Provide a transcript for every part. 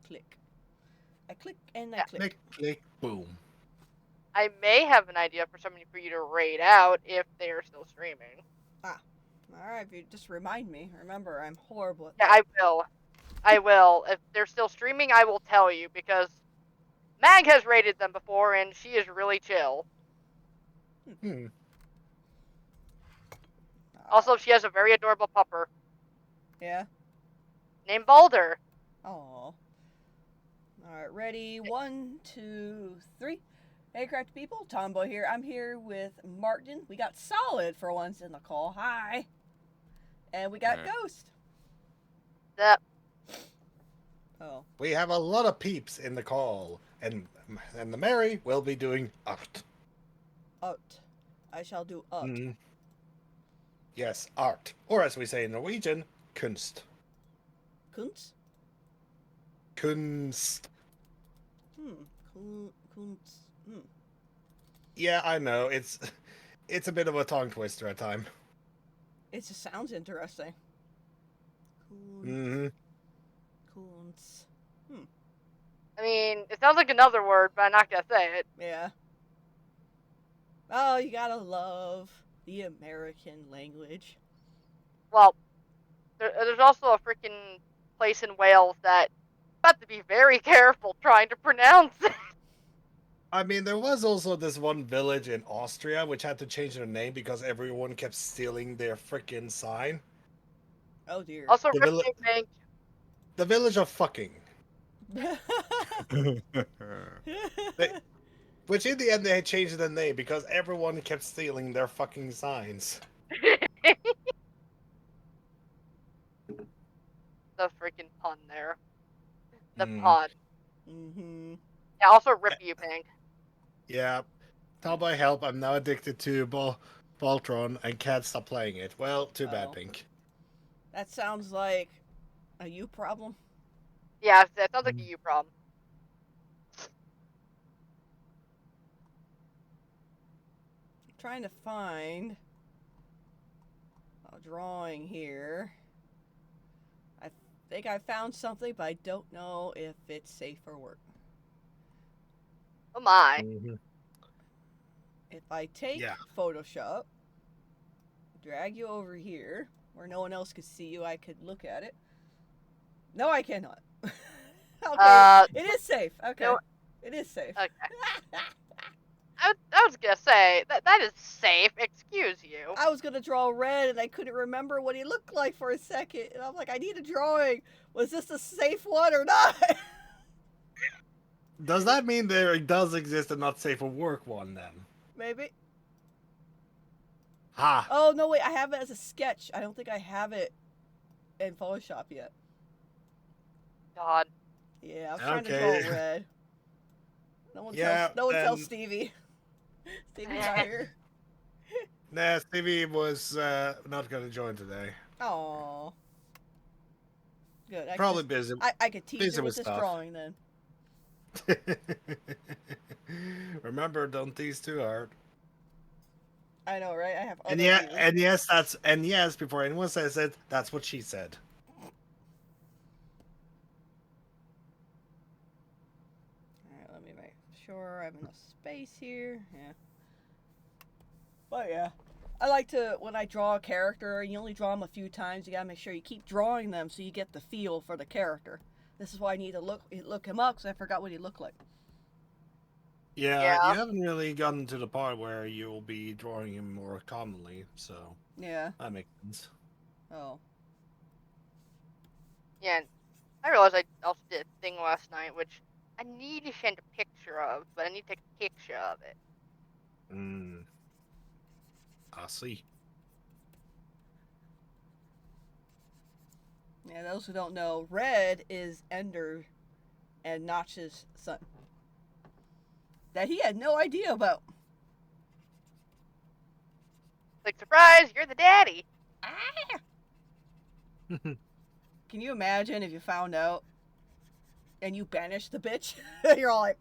click. I click and I Yeah. click. Click, click, boom. I may have an idea for somebody for you to raid out if they are still streaming. Ah. Alright, if you just remind me. Remember, I'm horrible at Yeah, that. I will. I will. If they're still streaming, I will tell you because Mag has raided them before and she is really chill. Hmm. Also, she has a very adorable pupper Yeah? named Balder. Oh. Alright, ready? 1, 2, 3. Hey, correct people. TomBoy here. I'm here with Martin. We got Solid for once in the call. Hi. And we got Ghost. That Oh. We have a lot of peeps in the call, and the Mary will be doing art. Art. I shall do art. Mm. Yes, art. Or as we say in Norwegian, kunst. Kunst? Kunst. Kunst. Yeah, I know. It's a bit of a tongue twister at time. It just sounds interesting. Kunst. Mm-hmm. Kunst. I mean, it sounds like another word, but I'm not gonna say it. Yeah. Oh, you gotta love the American language. Well, there's also a freaking place in Wales that you have to be very careful trying to pronounce it. I mean, there was also this one village in Austria which had to change their name because everyone kept stealing their freaking sign. Oh dear. Also, The, Rip villi- Bank. the village of fucking. Which in the end they had changed the name because everyone kept stealing their fucking signs. The freaking pun there. The Mm. pun. Mm-hmm. Yeah, also Rip You Bank. Yeah. Tell by help, I'm now addicted to Voltron and can't stop playing it. Well, too bad, Oh. Pink. That sounds like a you problem. Yeah, that sounds like a you problem. I'm trying to find a drawing here. I think I found something, but I don't know if it's safe for work. Oh my. Mm-hmm. If I take Photoshop, drag you over here, where no one else could see you, I could look at it. No, I cannot. Okay, it is safe. Okay, no, it is safe. Okay. I was gonna say that is safe. Excuse you. I was gonna draw Red, and I couldn't remember what he looked like for a second, and I'm like, I need a drawing. Was this a safe one or not? Does that mean there does exist a not safe for work one then? Maybe. Ha! Oh no, wait! I have it as a sketch. I don't think I have it in Photoshop yet. God. Yeah, I was trying to draw Red. No one tells Stevie. Stevie's not here. Nah, Stevie was not going to join today. Aww. Good. Probably busy. I could tease busy her with with this stuff. drawing then. Remember, don't tease too hard. I know, right? I have other rules. And yes, before anyone says it, that's what she said. Alright, let me make sure I have enough space here. Yeah. But yeah. I like to, when I draw a character, you only draw them a few times, you gotta make sure you keep drawing them so you get the feel for the character. This is why I need to look him up, because I forgot what he looked like. Yeah, you haven't really gotten to the part where you'll be drawing him more commonly, so... Yeah. That makes sense. Oh. Yeah, I realized I also did a thing last night, which I need to send a picture of, but I need to take a picture of it. I see. Yeah, those who don't know, Red is Ender and Notch's son. That he had no idea about. Like, surprise, you're the daddy. Ah! Can you imagine if you found out and you banished the bitch? You're all like,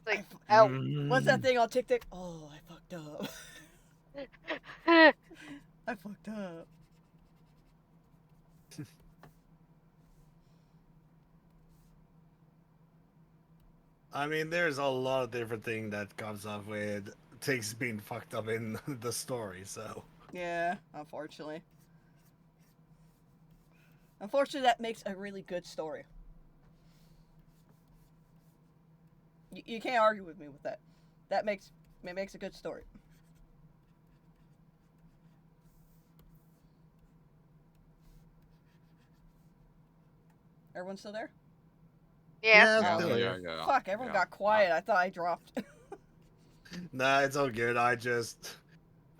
like, what's that thing on TikTok? Oh, I fucked up. I fucked up. I mean, there's a lot of different thing that comes up with things being fucked up in the story. So Yeah, unfortunately. Unfortunately, that makes a really good story. You can't argue with me with that. That makes it makes a good story. Everyone still there? Yeah. yeah, Yeah, still yeah, here. yeah. Fuck, everyone Yeah. got quiet. I thought I dropped. Nah, it's all good. I just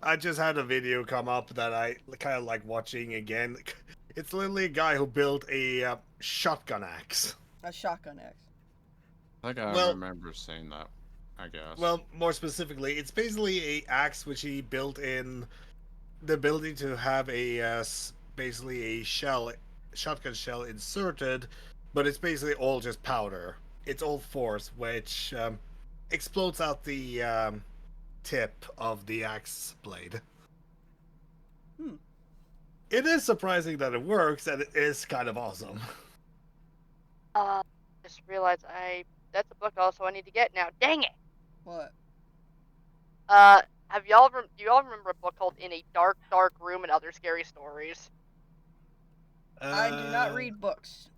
had a video come up that I kind of like watching again. It's literally a guy who built a shotgun axe. A shotgun axe. I think I Well, remember seeing that, I guess. well, more specifically, it's basically a axe which he built in the ability to have a basically a shotgun shell inserted, but it's basically all just powder. It's all force, which explodes out the tip of the axe blade. Hmm. It is surprising that it works, and it is kind of awesome. Just realized that's a book also I need to get now. Dang it. What? Do y'all remember a book called In a Dark, Dark Room and Other Scary Stories? I do not read books.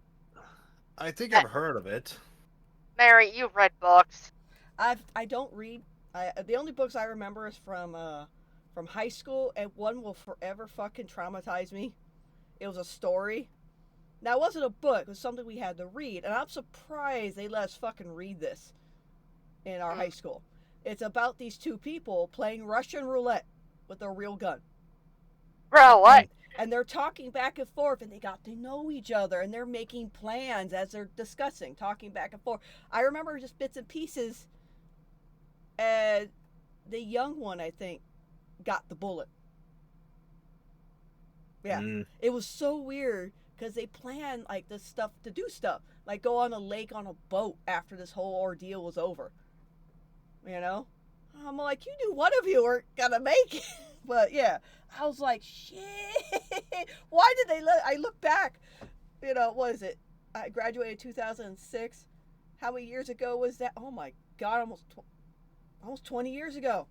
I think I've heard of it. Mary, you've read books. I don't read. The only books I remember is from high school, and one will forever fucking traumatize me. It was a story. Now it wasn't a book; it was something we had to read, and I'm surprised they let us fucking read this in our high school. It's about these two people playing Russian roulette with a real gun. Bro, what? And they're talking back and forth, and they got to know each other, and they're making plans as they're discussing, talking back and forth. I remember just bits and pieces, and the young one, I think, got the bullet. Yeah. It was so weird because they planned like this stuff to do stuff, like go on a lake on a boat after this whole ordeal was over. You know? I'm like, you knew one of you weren't gonna make it. But yeah, I was like, shit. Why did they let? I look back. What is it? I graduated 2006. How many years ago was that? Oh my god, almost 20 years ago.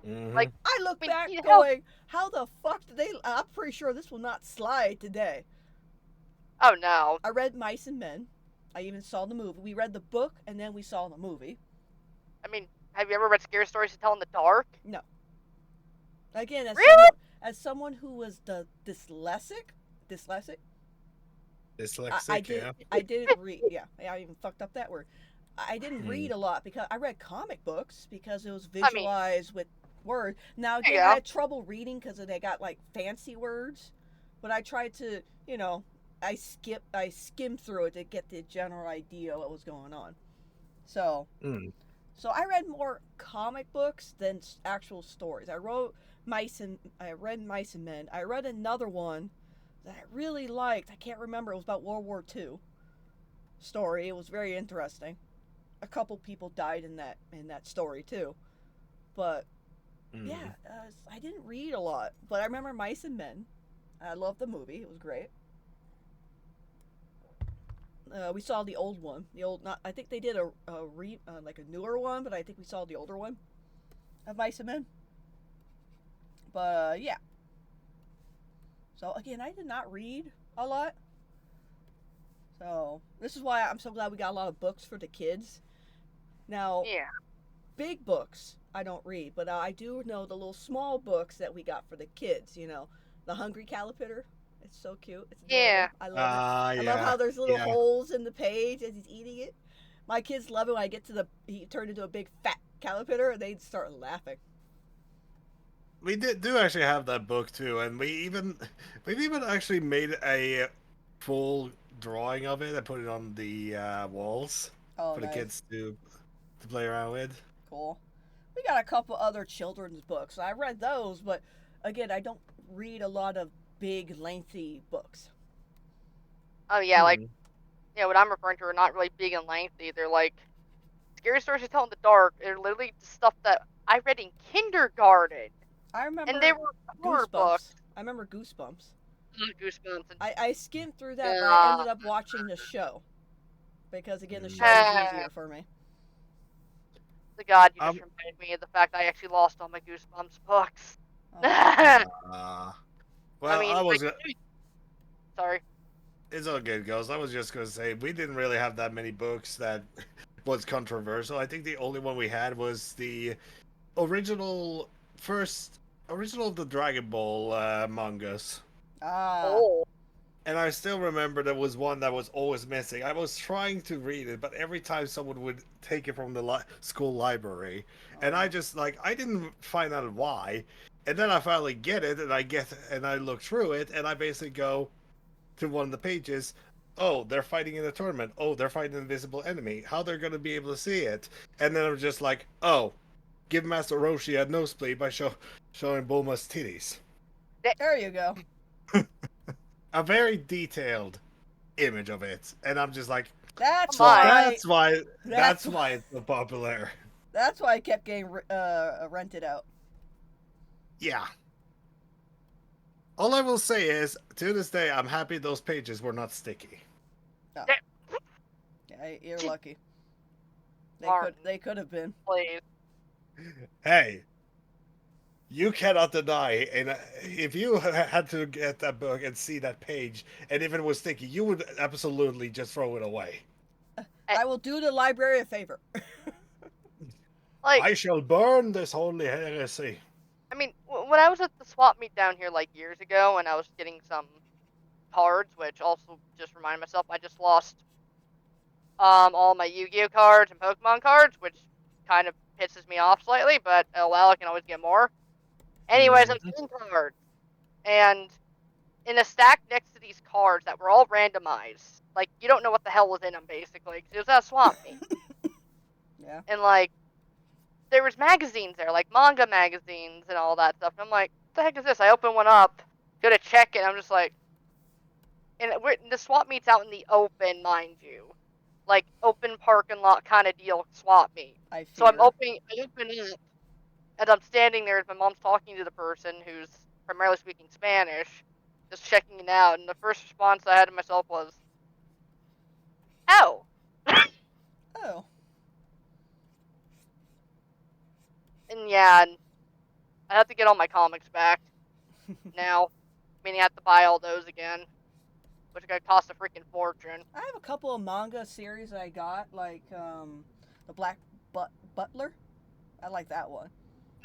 Mm-hmm. Like, I look I mean, back you know- going, how the fuck did they? I'm pretty sure this will not slide today. Oh no. I read Mice and Men. I even saw the movie. We read the book and then we saw the movie. I mean, have you ever read scary stories to tell in the dark? No. Again, Really? as someone who was the dyslexic, Dyslexic, yeah. I didn't read. Yeah, I even fucked up that word. I didn't read a lot because I read comic books because it was visualized with words. Now again, Yeah. I had trouble reading because they got like fancy words, but I tried to, I skimmed through it to get the general idea of what was going on. So, so I read more comic books than actual stories. I read Mice and Men. I read another one that I really liked. I can't remember. It was about World War II story. It was very interesting. A couple people died in that story too. But yeah, I didn't read a lot, but I remember Mice and Men. I loved the movie. It was great. We saw the old one. I think they did a like a newer one, but I think we saw the older one of Mice and Men. But yeah. So again, I did not read a lot. So this is why I'm so glad we got a lot of books for the kids. Now, Yeah. big books I don't read, but I do know the little small books that we got for the kids. The Hungry Caterpillar. It's so cute. It's adorable. Yeah. I love it. I love how there's little holes in the page as he's eating it. My kids love it when I get to he turned into a big fat caterpillar and they'd start laughing. We do actually have that book too, and we've even actually made a full drawing of it and put it on the walls for the kids to play around with. Cool. We got a couple other children's books. I read those, but again, I don't read a lot of big, lengthy books. Oh yeah, like what I'm referring to are not really big and lengthy. They're like scary stories to tell in the dark. They're literally stuff that I read in kindergarten. I remember. And they were horror books. I remember Goosebumps. Goosebumps. I skimmed through that, but I ended up watching the show because again, the show was easier for me. God, you just Um, reminded me of the fact I actually lost all my Goosebumps books. Oh. I well, mean, sorry. it's all good, Ghost. I was just gonna say we didn't really have that many books that was controversial. I think the only one we had was the original original of the Dragon Ball mangas. Ah. Oh, And I still remember there was one that was always missing. I was trying to read it, but every time someone would take it from the school library, and I just I didn't find out why. And then I finally get it, and I look through it, and I basically go to one of the pages. Oh, they're fighting in a tournament. Oh, they're fighting an invisible enemy. How they're going to be able to see it? And then I'm just like, oh, give Master Roshi a nosebleed by showing Bulma's titties. There you go. A very detailed image of it, and I'm just like, That's Come on. why. that's why it's so popular. That's why it kept getting rented out. Yeah. All I will say is, to this day, I'm happy those pages were not sticky. Yeah, you're lucky. Martin. They could have been. Please. Hey, you cannot deny, and if you had to get that book and see that page, and if it was sticky, you would absolutely just throw it away. I will do the library a favor. I shall burn this holy heresy. I mean, when I was at the swap meet down here years ago, and I was getting some cards, which also just reminded myself I just lost all my Yu-Gi-Oh cards and Pokemon cards, which kind of pisses me off slightly, but oh well, I can always get more. Anyways, I'm getting cards, and in a stack next to these cards that were all randomized, you don't know what the hell was in them basically, because it was at a swap meet. Yeah. And there was magazines there, manga magazines and all that stuff. And I'm like, what the heck is this? I open one up, go to check it, and I'm just like, and the swap meet's out in the open, mind you, open parking lot kind of deal swap meet. So I open it, and I'm standing there as my mom's talking to the person who's primarily speaking Spanish, just checking it out. And the first response I had to myself was, "Oh." Oh. And yeah, and I have to get all my comics back now. Meaning I have to buy all those again, which are gonna cost a freaking fortune. I have a couple of manga series I got, the Black Butler. I like that one.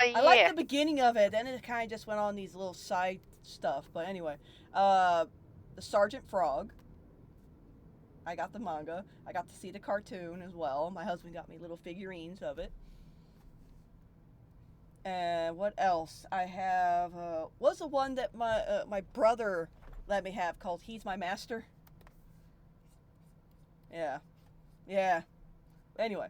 I like the beginning of it, then it kind of just went on these little side stuff. But anyway, the Sergeant Frog. I got the manga. I got to see the cartoon as well. My husband got me little figurines of it. And what else? I have was the one that my brother let me have called He's My Master. Yeah. Anyway.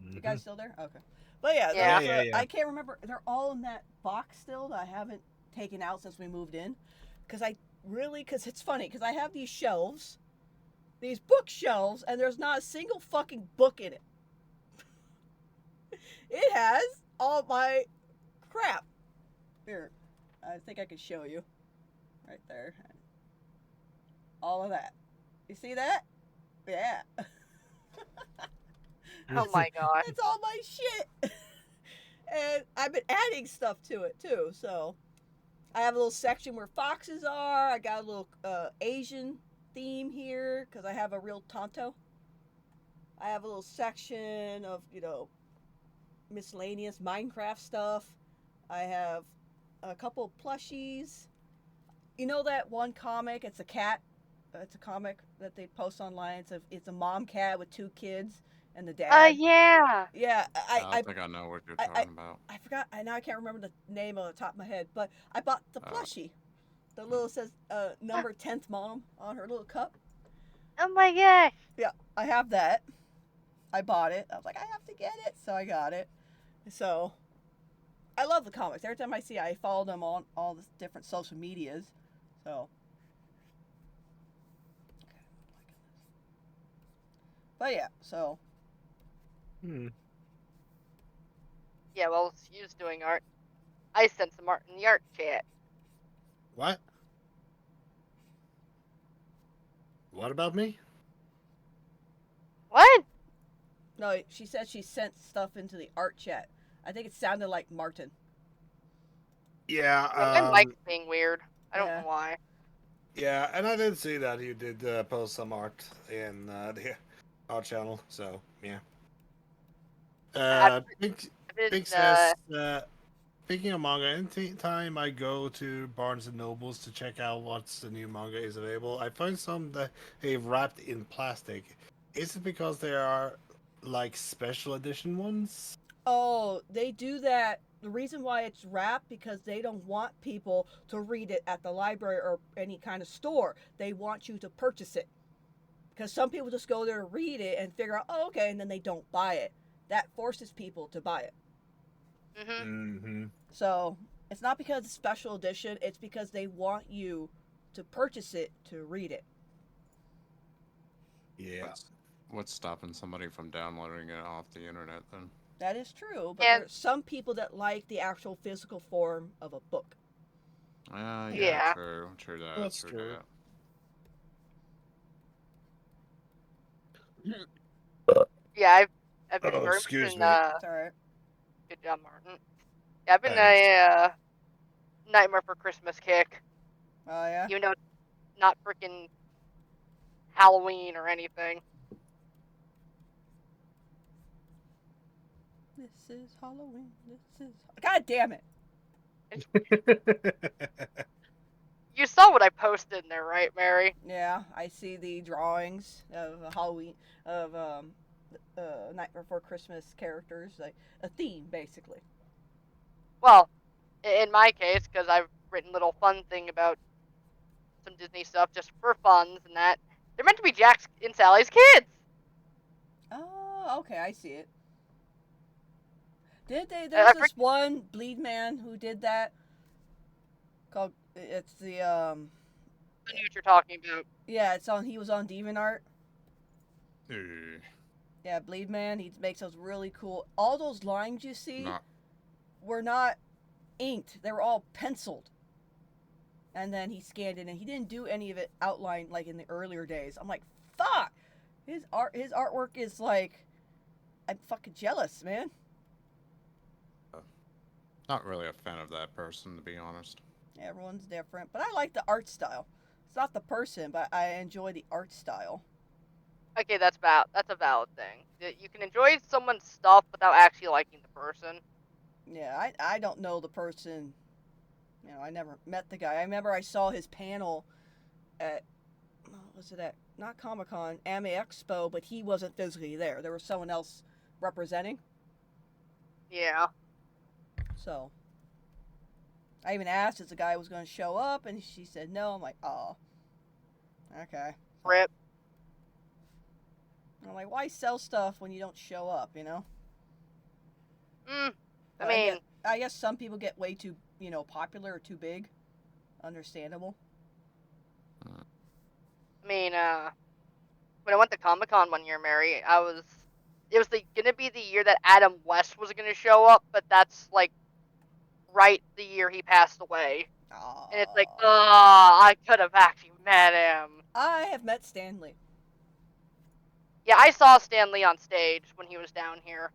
You guys still there? Okay. But yeah. I can't remember. They're all in that box still that I haven't taken out since we moved in. Because it's funny, because I have these shelves, these bookshelves, and there's not a single fucking book in it. It has all my crap. Here, I think I can show you. Right there. All of that. You see that? Yeah. Oh my god. It's all my shit. And I've been adding stuff to it too, so I have a little section where foxes are. I got a little Asian theme here because I have a real Tonto. I have a little section of, miscellaneous Minecraft stuff. I have a couple of plushies. You know that one comic? It's a cat. It's a comic that they post online. It's a mom cat with two kids and the dad. Yeah. Yeah. I think I know what you're talking about. I forgot. Now I can't remember the name on the top of my head. But I bought the plushie. The little says number 10th mom on her little cup. Oh my gosh. Yeah, I have that. I bought it. I was like, I have to get it, so I got it. So, I love the comics. Every time I see it, I follow them on all the different social medias. So, but yeah, so. Yeah, well, Sue's doing art. I sent some art in the art chat. What? What about me? What? No, she said she sent stuff into the art chat. I think it sounded like Martin. Yeah, My mic's being weird. I don't Yeah. know why. yeah, and I did see that you did post some art in the art channel, so yeah. I've been, Pink says, speaking of manga, anytime I go to Barnes and Nobles to check out what's the new manga is available, I find some that they've wrapped in plastic. Is it because they are like special edition ones? Oh, they do that. The reason why it's wrapped because they don't want people to read it at the library or any kind of store. They want you to purchase it. Because some people just go there to read it and figure out, oh, okay, and then they don't buy it. That forces people to buy it. Mhm. Mm-hmm. So it's not because it's special edition, it's because they want you to purchase it to read it. Yeah. What's stopping somebody from downloading it off the internet then? That is true, but And- there's some people that like the actual physical form of a book. Yeah, Yeah. true that. That's true true. Yeah, I've been Oh, very much excuse in, me. It's alright. good job, Martin. Yeah, I've been Thanks. a Nightmare for Christmas kick. Oh, yeah? Even though it's not freaking Halloween or anything. This is Halloween. This is. God damn it! You saw what I posted in there, right, Mary? Yeah, I see the drawings of Halloween, of Night Before Christmas characters, like a theme, basically. Well, in my case, because I've written a little fun thing about some Disney stuff just for funs and that. They're meant to be Jack's and Sally's kids. Oh, okay, I see it. Did they? There's this one Bleed Man who did that. Called it's the I know what you're talking about. Yeah, it's on. He was on DeviantArt. Eh, Yeah, Bleed Man. He makes those really cool. All those lines you see Not were not inked. They were all penciled. And then he scanned it, and he didn't do any of it outlined like in the earlier days. I'm like, fuck. His artwork is like, I'm fucking jealous, man. not really a fan of that person, to be honest. Everyone's different, but I like the art style. It's not the person, but I enjoy the art style. Okay, that's a valid thing. You can enjoy someone's stuff without actually liking the person. Yeah, I don't know the person. You know, I never met the guy. I remember I saw his panel at, what was it at? Not Comic-Con, Anime Expo, but he wasn't physically there. There was someone else representing. Yeah. So, I even asked if the guy was going to show up, and she said no. I'm like, oh, okay. Rip. I'm like, why sell stuff when you don't show up, you know? I mean, I guess some people get way too, popular or too big. Understandable. when I went to Comic-Con one year, Mary, it was gonna be the year that Adam West was gonna show up, but that's like right the year he passed away. Aww. And it's like, I could have actually met him. I have met Stanley. Yeah, I saw Stan Lee on stage when he was down here.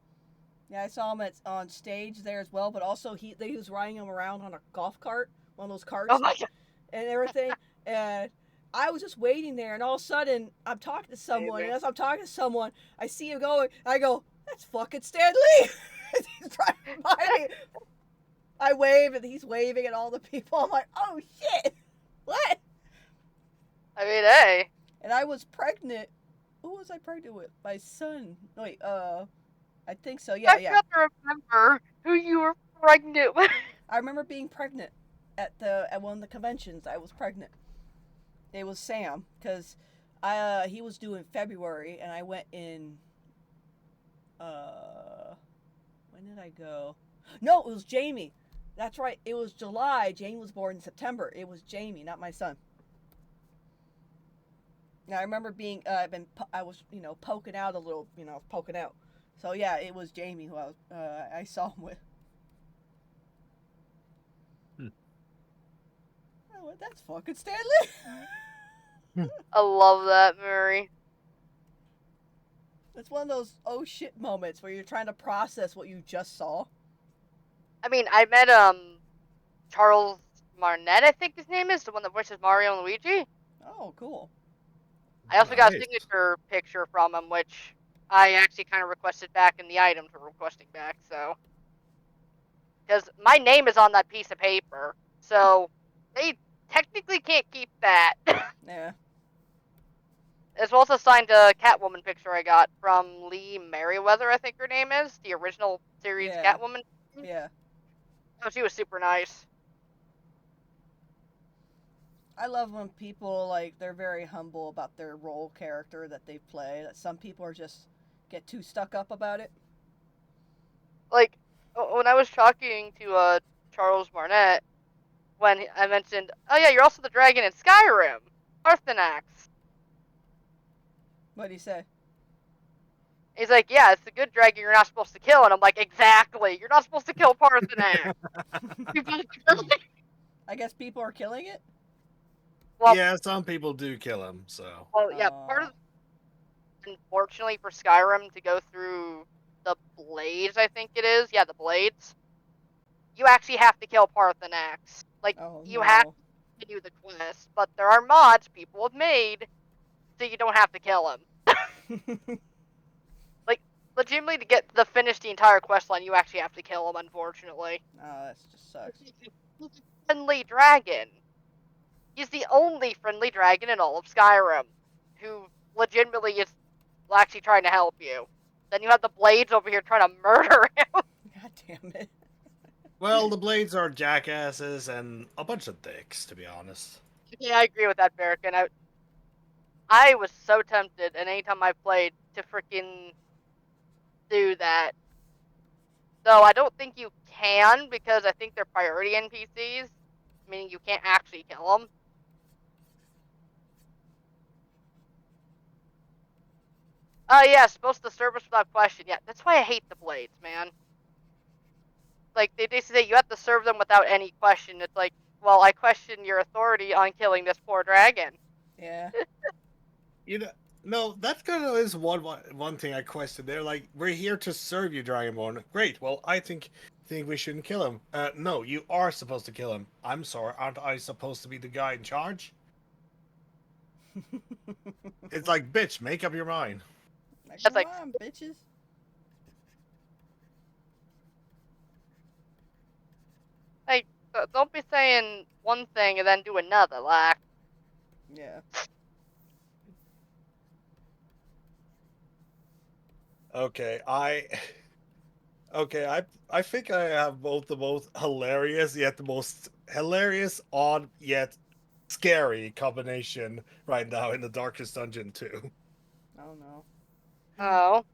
Yeah, I saw him on stage there as well, but also he was riding him around on a golf cart, one of those carts, Oh my god. and everything. And I was just waiting there, and all of a sudden, I'm talking to someone, and as I'm talking to someone, I see him going, I go, that's fucking Stan Lee! He's driving by me. I wave, and he's waving at all the people. I'm like, oh shit! What? I mean, hey. And I was pregnant. Who was I pregnant with? My son. Wait, I think so. Yeah, I have to remember who you were pregnant with. I remember being pregnant at one of the conventions. I was pregnant. It was Sam, because he was due in February, and I went in. When did I go? No, it was Jamie. That's right. It was July. Jamie was born in September. It was Jamie, not my son. Now I remember being. I was poking out a little. Poking out. So yeah, it was Jamie who I saw him with. Oh, that's fucking Stanley. I love that, Mary. It's one of those oh shit moments where you're trying to process what you just saw. I mean, I met Charles Martinet, I think his name is, the one that voices Mario and Luigi. Oh, cool. I also got a Nice. signature picture from him, which I actually kind of requested back in the items we're requesting back, so. Because my name is on that piece of paper, so they technically can't keep that. Yeah. It's also signed a Catwoman picture I got from Lee Merriweather, I think her name is, the original series Yeah. Catwoman. Yeah. Oh, she was super nice. I love when people, like, they're very humble about their role character that they play. That some people are just get too stuck up about it. Like, when I was talking to Charles Martinet, when I mentioned, oh yeah, you're also the dragon in Skyrim, Parthenax. What do you say? He's like, yeah, it's the good dragon you're not supposed to kill. And I'm like, exactly. You're not supposed to kill Parthenax. I guess people are killing it? well, Yeah, some people do kill him, so. well, yeah, part of, unfortunately for Skyrim to go through the blades, I think it is. Yeah, the blades. You actually have to kill Parthenax. Like, Oh, you have no. to do the quest, but there are mods people have made so you don't have to kill him. Like, legitimately, to get the finish the entire quest line, you actually have to kill him, unfortunately. Oh, that just sucks. Friendly dragon. He's the only friendly dragon in all of Skyrim who legitimately is actually trying to help you. Then you have the blades over here trying to murder him. God damn it. Well, the blades are jackasses and a bunch of dicks, to be honest. Yeah, I agree with that, Barrick. And I was so tempted, and anytime I played, to freaking do that. Though I don't think you can, because I think they're priority NPCs, meaning you can't actually kill them. Oh yeah, supposed to service without question. Yeah, that's why I hate the blades, man. Like, they say you have to serve them without any question. It's like, well, I question your authority on killing this poor dragon. Yeah. You know, no, that kind of is one thing I question. They're like, we're here to serve you, Dragonborn. Great. Well, I think we shouldn't kill him. No, you are supposed to kill him. I'm sorry, aren't I supposed to be the guy in charge? It's like, bitch, make up your mind. Like, That's come like, on, bitches. hey, don't be saying one thing and then do another. Like, Yeah. Okay, I think I have both the most hilarious yet the most hilarious, odd yet scary combination right now in the Darkest Dungeon 2. Oh, no.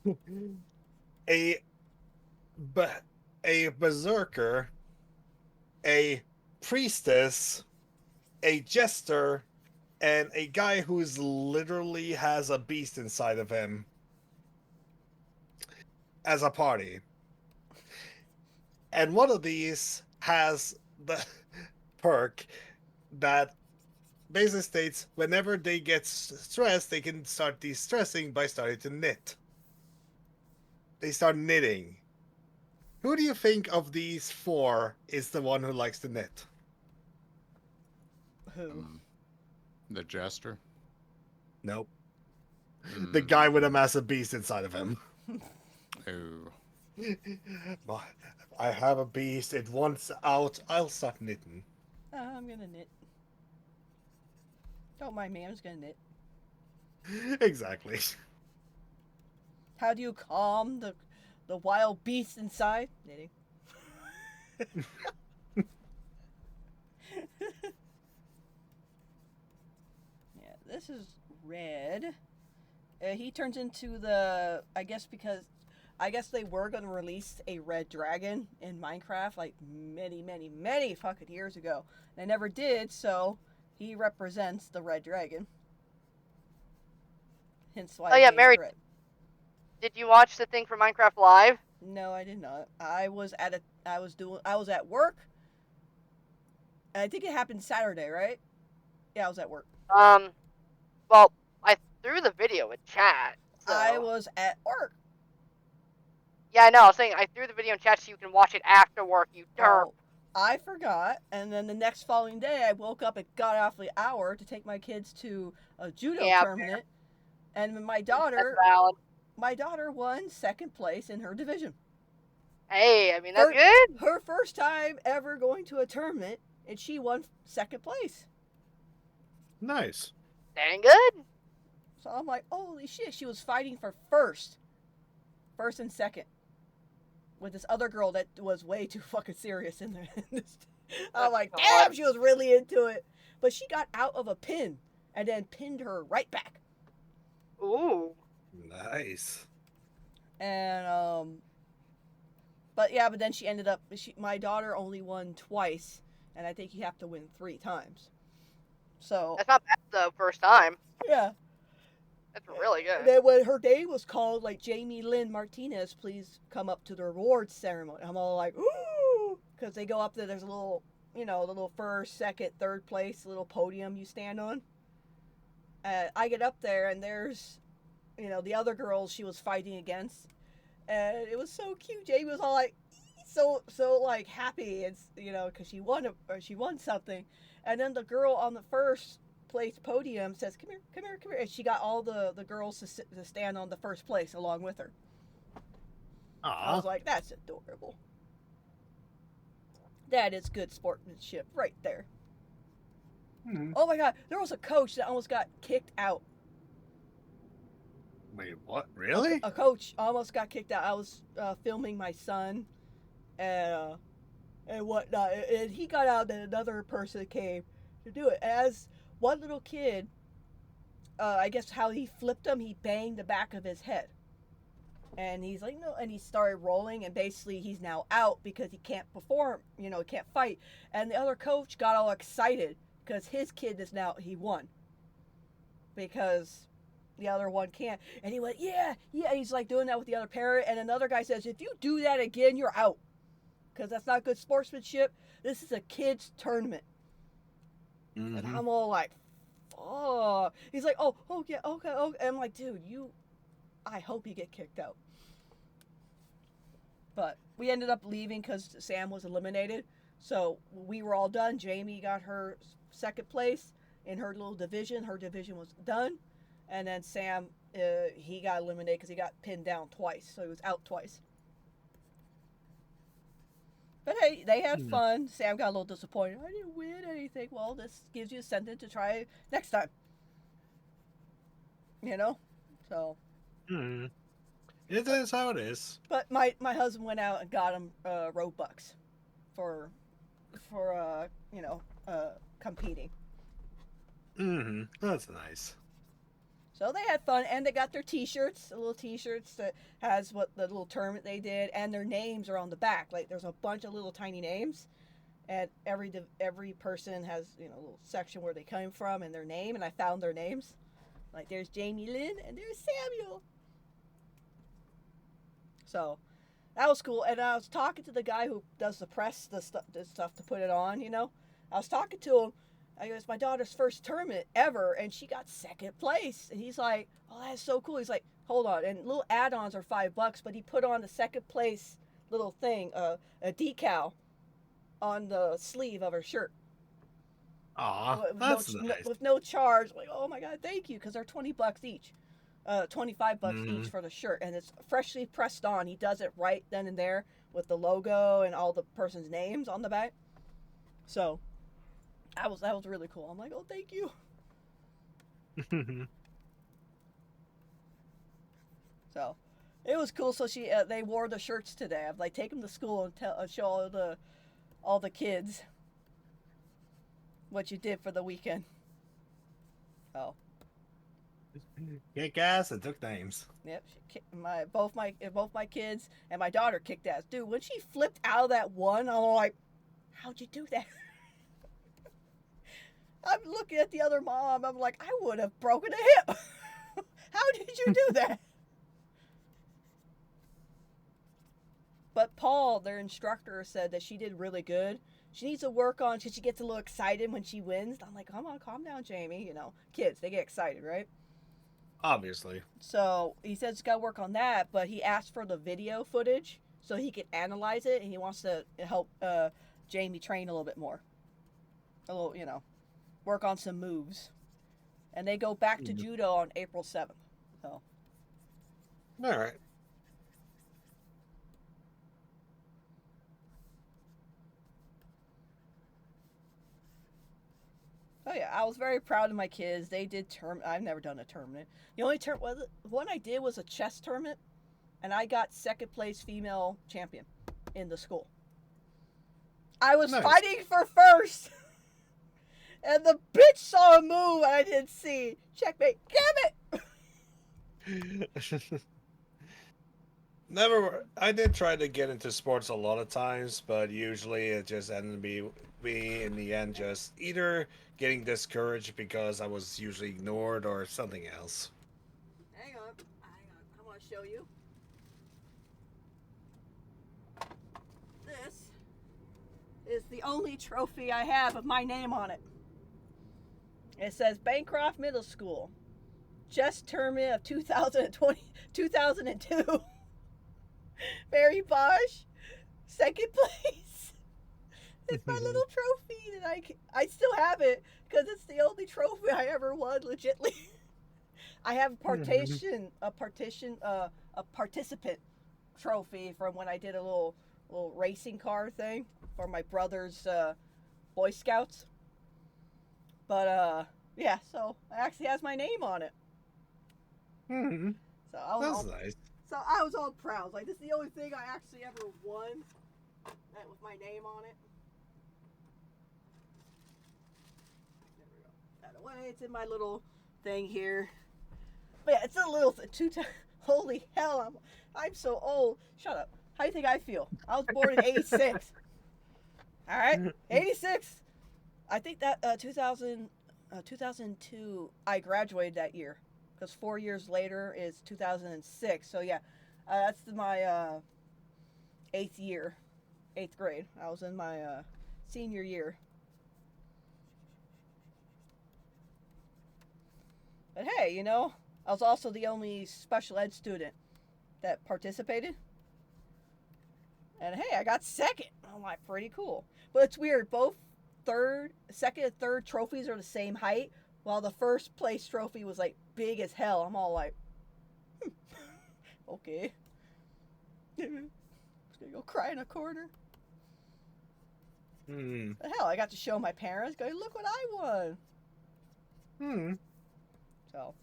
oh, A a berserker, a priestess, a jester, and a guy who's literally has a beast inside of him as a party. And one of these has the perk that basically states whenever they get stressed, they can start de-stressing by starting to knit. They start knitting. Who do you think of these four is the one who likes to knit? Who? The jester. Nope. The guy Mm. with a massive beast inside of him. Oh. I have a beast. It wants out. I'll start knitting. I'm gonna knit. Don't mind me, I'm just gonna knit. Exactly. How do you calm the wild beast inside? Knitting. Yeah, this is red. He turns into the, I guess they were going to release a red dragon in Minecraft like many fucking years ago. They never did, so he represents the red dragon. Hence why oh yeah, it's Mary, red. did you watch the thing for Minecraft Live? No, I did not. I was at work. And I think it happened Saturday, right? Yeah, I was at work. Well, I threw the video in chat. So. I was at work. Yeah, I know. I was saying I threw the video in chat so you can watch it after work. You derp. Oh, I forgot, and then the next following day, I woke up and got off the hour to take my kids to a judo tournament, and my daughter won second place in her division. Hey, I mean that's good. Her first time ever going to a tournament, and she won second place. Nice. Dang good. So I'm like, holy shit! She was fighting for first and second, with this other girl that was way too fucking serious in there. I'm like, damn, she was really into it. But she got out of a pin and then pinned her right back. Ooh. Nice. And but then she ended up. My daughter only won twice, and I think you have to win 3 times. So that's not bad the first time. Yeah. That's really good. And then when her name was called, like, Jamie Lynn Martinez, please come up to the awards ceremony. I'm all like, ooh, because they go up there. There's a little, the little first, second, third place, little podium you stand on. I get up there, and there's, the other girls she was fighting against, and it was so cute. Jamie was all like, so like happy, and because she won something, and then the girl on the first place podium says, come here, and she got all the girls to stand on the first place along with her. Aww. I was like, that's adorable. That is good sportsmanship right there. Oh my god, there was a coach that almost got kicked out. Wait, what? Really? A coach almost got kicked out. I was filming my son and whatnot, and he got out, and another person came to do it. As one little kid, I guess how he flipped him, he banged the back of his head. And he's like, no, and he started rolling, and basically he's now out because he can't perform, he can't fight. And the other coach got all excited because his kid he won. Because the other one can't. And he went, yeah, and he's like doing that with the other parent. And another guy says, if you do that again, you're out. Because that's not good sportsmanship. This is a kid's tournament. Mm-hmm. And I'm all like, oh. He's like, oh, yeah, okay. And I'm like, dude, I hope you get kicked out. But we ended up leaving because Sam was eliminated. So we were all done. Jamie got her second place in her little division. Her division was done. And then Sam, he got eliminated because he got pinned down twice. So he was out twice. But hey, they had fun. Sam got a little disappointed. I didn't win anything. Well, this gives you a incentive to try next time. So. It is how it is. But my husband went out and got him Robux for competing. That's nice. So they had fun, and they got their T-shirts, the little T-shirts that has what the little tournament they did, and their names are on the back. Like there's a bunch of little tiny names, and every person has a little section where they came from and their name, and I found their names. Like there's Jamie Lynn and there's Samuel. So that was cool, and I was talking to the guy who does the press, the stuff to put it on. I was talking to him. I go, it's my daughter's first tournament ever, and she got second place. And he's like, oh, that's so cool. He's like, hold on. And little add-ons are $5, but he put on the second place little thing, a decal on the sleeve of her shirt. Aw, that's nice. With no charge. Like, oh my God, thank you, because they're $20 each. $25 each for the shirt, and it's freshly pressed on. He does it right then and there with the logo and all the person's names on the back. So that was really cool. I'm like, oh, thank you. So it was cool. So they wore the shirts today. I've like take them to school and show all the kids what you did for the weekend. Oh. Kick ass and took names. Yep, both my kids and my daughter kicked ass. Dude, when she flipped out of that one, I'm like, how'd you do that? I'm looking at the other mom. I'm like, I would have broken a hip. How did you do that? But Paul, their instructor, said that she did really good. She needs to work on because she gets a little excited when she wins. I'm like, come on, calm down, Jamie. You know, kids, they get excited, right? Obviously. So he says he's got to work on that, but he asked for the video footage so he can analyze it, and he wants to help Jamie train a little bit more. A little, you know, work on some moves. And they go back to judo on April 7th. So. All right. Oh yeah, I was very proud of my kids. They did I've never done a tournament. The only one I did was a chess tournament, and I got second place female champion in the school. I was fighting for first, and the bitch saw a move I didn't see. Checkmate. Damn it! Never. I did try to get into sports a lot of times, but usually it just ended me in the end just either getting discouraged because I was usually ignored or something else. Hang on. I want to show you. This is the only trophy I have of my name on it. It says Bancroft Middle School, chess tournament of 2002. Mary Bosch, second place. It's my little trophy that I still have it because it's the only trophy I ever won legitly. I have a participant trophy from when I did a little racing car thing for my brother's Boy Scouts. But yeah, so it actually has my name on it. Mm-hmm. So That's nice. So I was all proud. Like, this is the only thing I actually ever won that with my name on it. There we go. That away. It's in my little thing here. But yeah, it's a little holy hell, I'm so old. Shut up. How do you think I feel? I was born in 86. All right? 86. I think that 2002, I graduated that year. Because 4 years later is 2006. So yeah, that's my 8th grade. I was in my senior year. But hey, you know, I was also the only special ed student that participated. And hey, I got second. I'm like, pretty cool. But it's weird. Both second and third trophies are the same height. While the first place trophy was like big as hell. I'm all like, okay. Just gonna go cry in a corner. But hell, I got to show my parents, go, look what I won. So,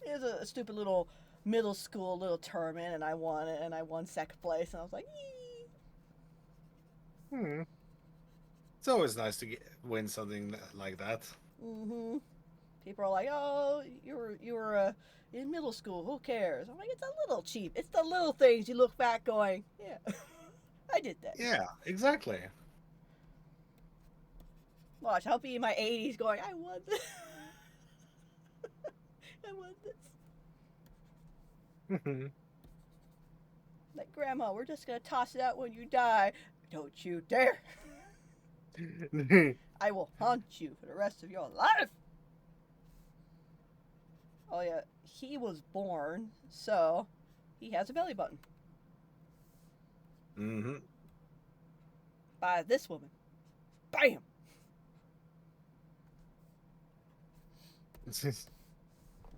it was a stupid little middle school little tournament, and I won it, and I won second place, and I was like, yee. It's always nice to win something like that. People are like, oh, you were in middle school. Who cares? I'm like, it's a little cheap. It's the little things you look back going, yeah, I did that. Yeah, exactly. Watch, I'll be in my 80s going, I won this. I won this. Like, Grandma, we're just going to toss it out when you die. Don't you dare. I will haunt you for the rest of your life. Oh yeah, he was born, so he has a belly button. By this woman. Bam!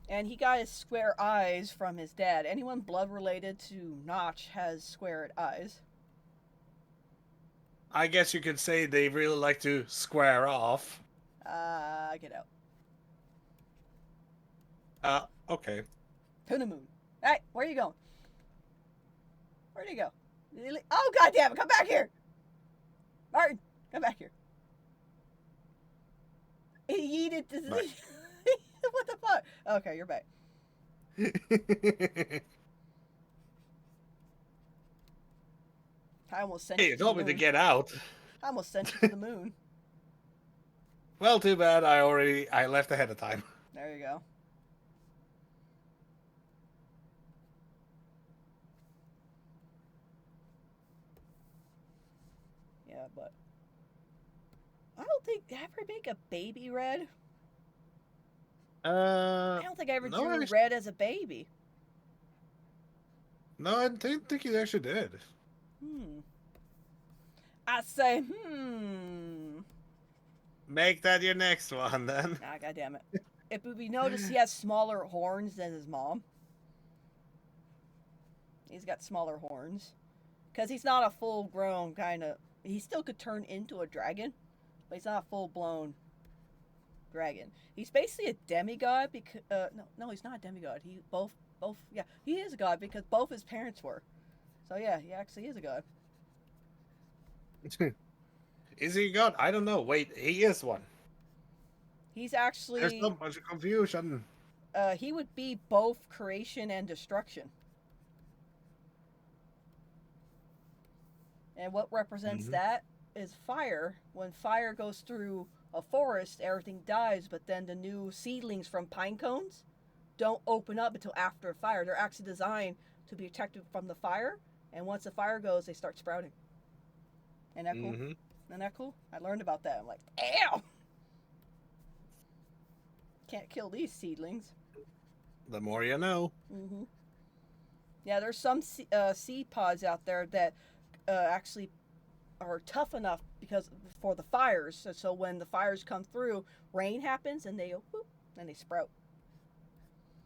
And he got his square eyes from his dad. Anyone blood related to Notch has squared eyes. I guess you could say they really like to square off. Get out. Okay. To the moon. Hey, where are you going? Where'd he go? Oh, goddamn it, come back here! Martin, come back here. He yeeted this. What the fuck? Okay, you're back. I almost sent you Hey, you told me to get out. I almost sent you to the moon. Well, too bad. I left ahead of time. There you go. Yeah, but I don't think I ever make a baby red. I don't think I ever No, drew red as a baby. no, I didn't think you actually did. I say, Make that your next one, then. Ah, goddammit. If we notice, he has smaller horns than his mom. He's got smaller horns. Because he's not a full-grown kind of... He still could turn into a dragon, but he's not a full-blown dragon. He's basically a demigod because... no, he's not a demigod. Yeah, he is a god because both his parents were. So yeah, he actually is a god. Is he a god? I don't know. Wait, he is one. He's There's actually... so much confusion. he would be both creation and destruction. And what represents that is fire. When fire goes through a forest, everything dies, but then the new seedlings from pine cones don't open up until after a fire. They're actually designed to be protected from the fire, and once the fire goes, they start sprouting. Isn't that cool? Isn't that cool? I learned about that. I'm like, ew! Can't kill these seedlings. The more you know. Yeah, there's some seed pods out there that actually are tough enough because for the fires. So when the fires come through, rain happens and they whoop, and they sprout.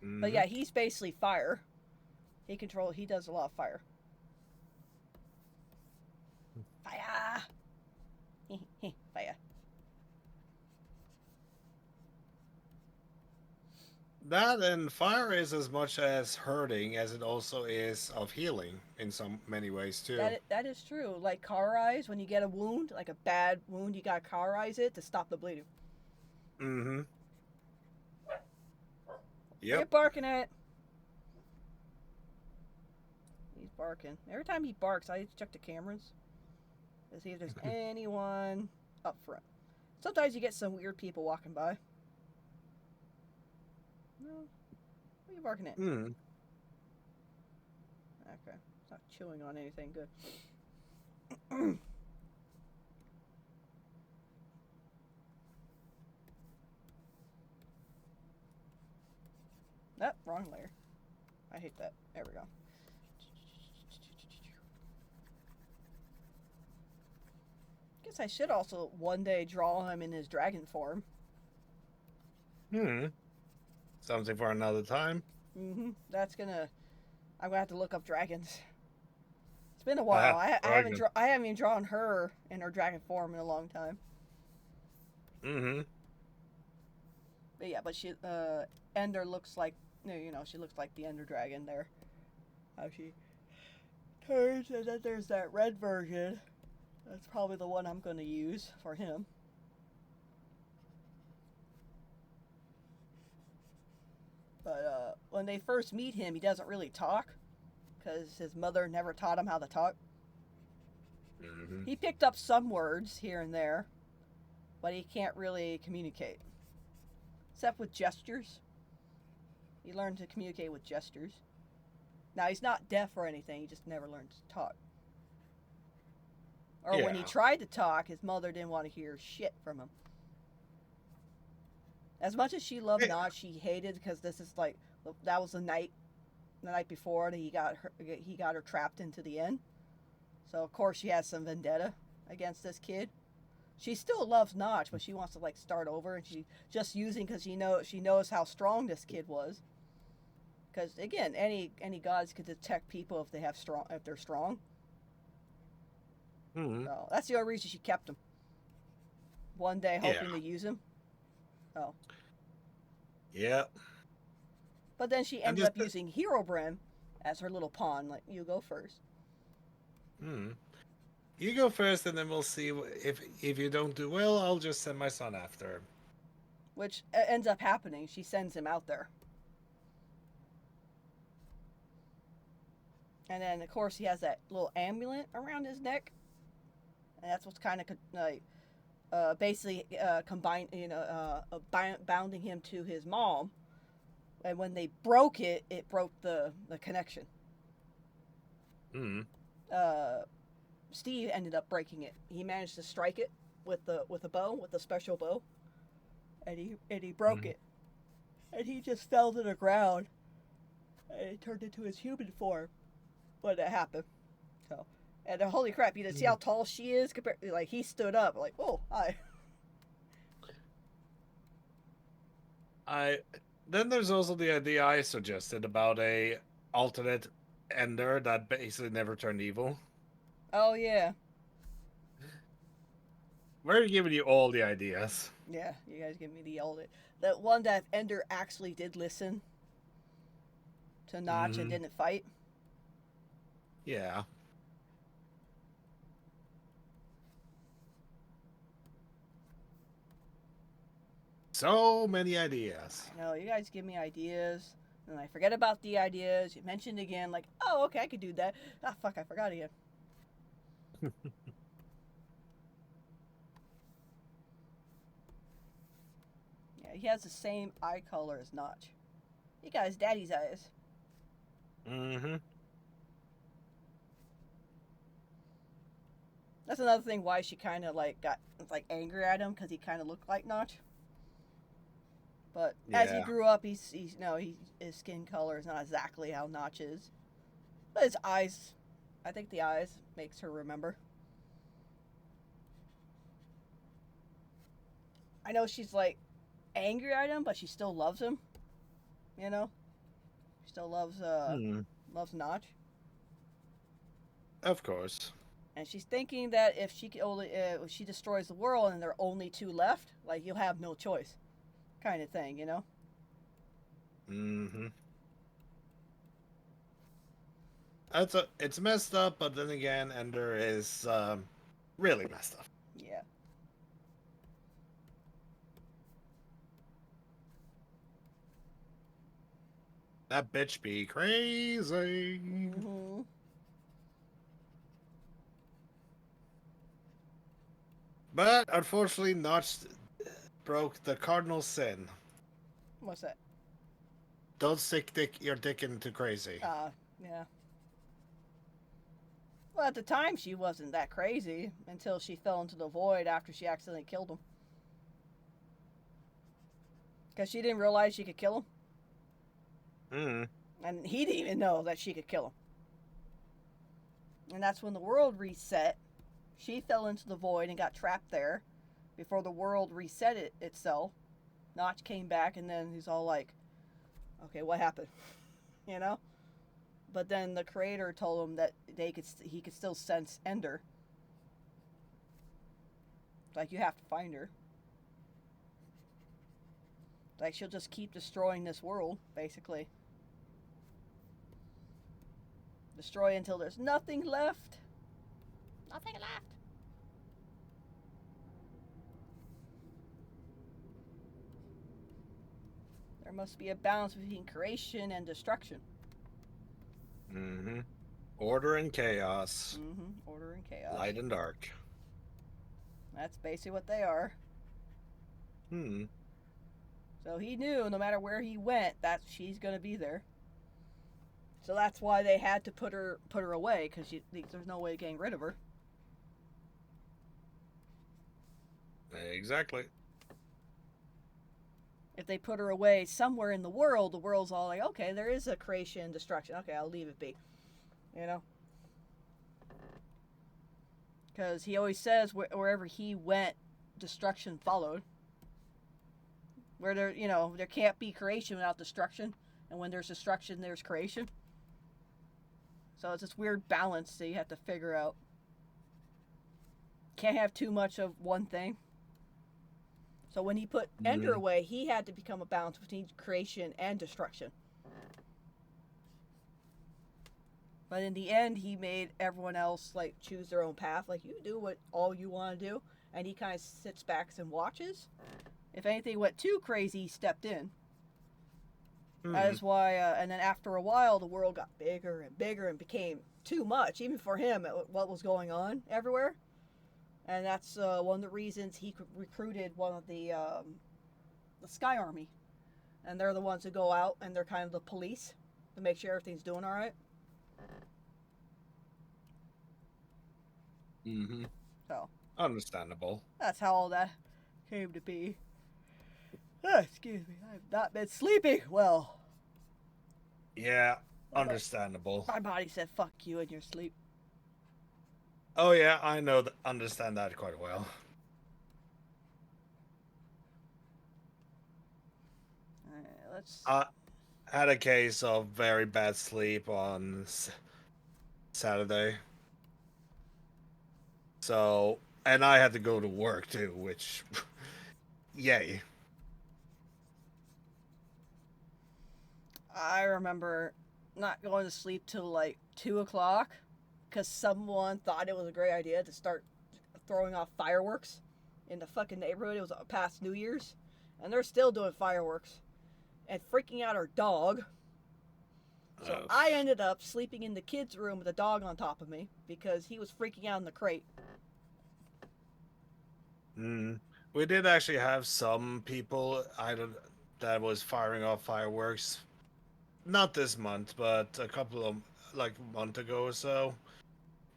But yeah, he's basically fire. He does a lot of fire. Fire. Fire. That and fire is as much as hurting as it also is of healing in many ways too. That is true. Like cauterize, when you get a wound, like a bad wound, you gotta cauterize it to stop the bleeding. Yep. You're barking at. He's barking. Every time he barks, I check the cameras to see if there's anyone up front. Sometimes you get some weird people walking by. No. What are you barking at? Okay. It's not chewing on anything good. Nope, wrong layer. I hate that. There we go. Guess I should also one day draw him in his dragon form. Something for another time. I'm gonna have to look up dragons. It's been a while. I haven't even drawn her in her dragon form in a long time. But yeah, but she Ender looks like she looks like the Ender dragon there. How she turns, and then there's that red version. That's probably the one I'm gonna use for him. But when they first meet him, he doesn't really talk because his mother never taught him how to talk. He picked up some words here and there, but he can't really communicate. Except with gestures. He learned to communicate with gestures. Now, he's not deaf or anything, he just never learned to talk. Or when he tried to talk, his mother didn't want to hear shit from him. As much as she loved Notch, she hated because this is like that was the night before that he got her trapped into the inn. So of course she has some vendetta against this kid. She still loves Notch, but she wants to like start over, and she just using because she knows how strong this kid was. Because again, any gods could detect people if they're strong. So that's the only reason she kept him. One day, hoping to use him. Oh. Yeah. But then she ended up using Herobrine as her little pawn. Like, you go first. You go first, and then we'll see if you don't do well. I'll just send my son after. Which ends up happening. She sends him out there. And then, of course, he has that little amulet around his neck. And that's what's kind of like basically bounding him to his mom. And when they broke it, it broke the connection. Steve ended up breaking it. He managed to strike it with a bow, with a special bow, and he broke it, and he just fell to the ground, and it turned into his human form when it happened. So, and holy crap, you didn't see how tall she is compared. Like he stood up, like, oh hi. Then there's also the idea I suggested about a alternate Ender that basically never turned evil. Oh yeah, We're giving you all the ideas. yeah. You guys give me the old. That one that Ender actually did listen to Notch and didn't fight. Yeah. So many ideas. I know, you guys give me ideas, and I forget about the ideas. You mentioned again, like, oh, okay, I could do that. Ah, fuck, I forgot again. Yeah, he has the same eye color as Notch. He got his daddy's eyes. Mm-hmm. That's another thing why she kind of like got like angry at him, because he kind of looked like Notch. But as he Yeah. grew up, his skin color is not exactly how Notch is. But his eyes, I think the eyes makes her remember. I know she's like angry at him, but she still loves him. You know, she still loves loves Notch, Of course. and she's thinking that if she only if she destroys the world and there are only two left, like you'll have no choice, kind of thing. You know. Mm-hmm. It's messed up, but then again, Ender is really messed up. Yeah. That bitch be crazy. Mm-hmm. But unfortunately, Notch broke the cardinal sin. What's that? Don't stick your dick into crazy. Yeah. Well, at the time, she wasn't that crazy until she fell into the void after she accidentally killed him. Because she didn't realize she could kill him. Mm. And he didn't even know that she could kill him. And that's when the world reset. She fell into the void and got trapped there before the world reset itself. Notch came back, and then he's all like, okay, what happened? You know? But then the creator told him that he could still sense Ender. Like, you have to find her. Like, she'll just keep destroying this world, basically. Destroy until there's nothing left. Nothing left. There must be a balance between creation and destruction. Mm-hmm. Order and chaos. Mm-hmm. Order and chaos. Light and dark. That's basically what they are. Hmm. So he knew no matter where he went, that she's gonna be there. So that's why they had to put her away, because there's no way of getting rid of her. Exactly. If they put her away somewhere in the world's all like, okay, there is a creation and destruction. Okay, I'll leave it be. You know? Because he always says wherever he went, destruction followed. Where there can't be creation without destruction. And when there's destruction, there's creation. So it's this weird balance that you have to figure out. Can't have too much of one thing. So when he put Ender away, he had to become a balance between creation and destruction. But in the end, he made everyone else like choose their own path. Like, you do what all you want to do, and he kind of sits back and watches. If anything went too crazy, he stepped in. That is why, and then after a while, the world got bigger and bigger and became too much, even for him, what was going on everywhere. And that's one of the reasons he recruited one of the Sky Army. And they're the ones who go out, and they're kind of the police to make sure everything's doing all right. Mm-hmm. So Understandable. that's how all that came to be. Excuse me, I've not been sleeping well. Yeah, My, understandable. my body said fuck you in your sleep. Oh yeah, I know understand that quite well. Alright, let's. I had a case of very bad sleep on Saturday. So, and I had to go to work too, which, yay. I remember not going to sleep till like 2 o'clock because someone thought it was a great idea to start throwing off fireworks in the fucking neighborhood. It was past New Year's, and they're still doing fireworks and freaking out our dog. So I ended up sleeping in the kids' room with a dog on top of me because he was freaking out in the crate. We did actually have some people that was firing off fireworks. Not this month, but a couple of like a month ago or so.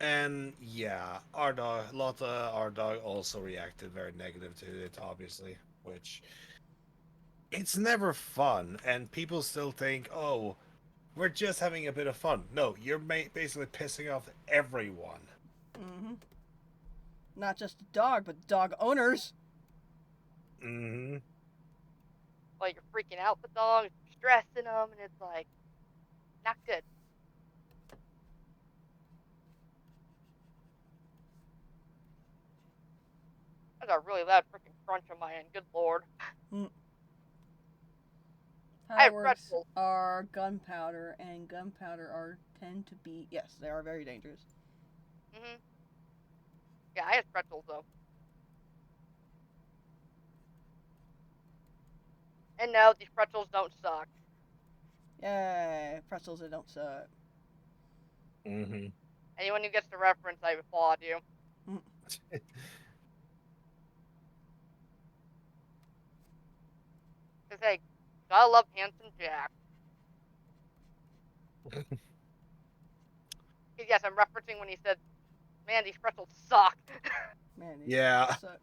And yeah, our dog, Lotta, our dog, also reacted very negative to it, obviously. Which it's never fun, and people still think, "Oh, we're just having a bit of fun." No, you're basically pissing off everyone. Mm-hmm. Not just the dog, but the dog owners. Mm-hmm. Like you're freaking out the dog, you're stressing them, and it's like not good. I got a really loud freaking crunch on my end. Good lord. I have Fireworks pretzels. are gunpowder, and gunpowder are tend to be they are very dangerous. Yeah, I have pretzels though. And no, these pretzels don't suck. Yay, pretzels that don't suck. Mm-hmm. Anyone who gets the reference, I applaud you. Cause hey, gotta love Handsome Jack. Yes, I'm referencing when he said, "Man, these pretzels suck." Man, these Yeah, pretzels suck.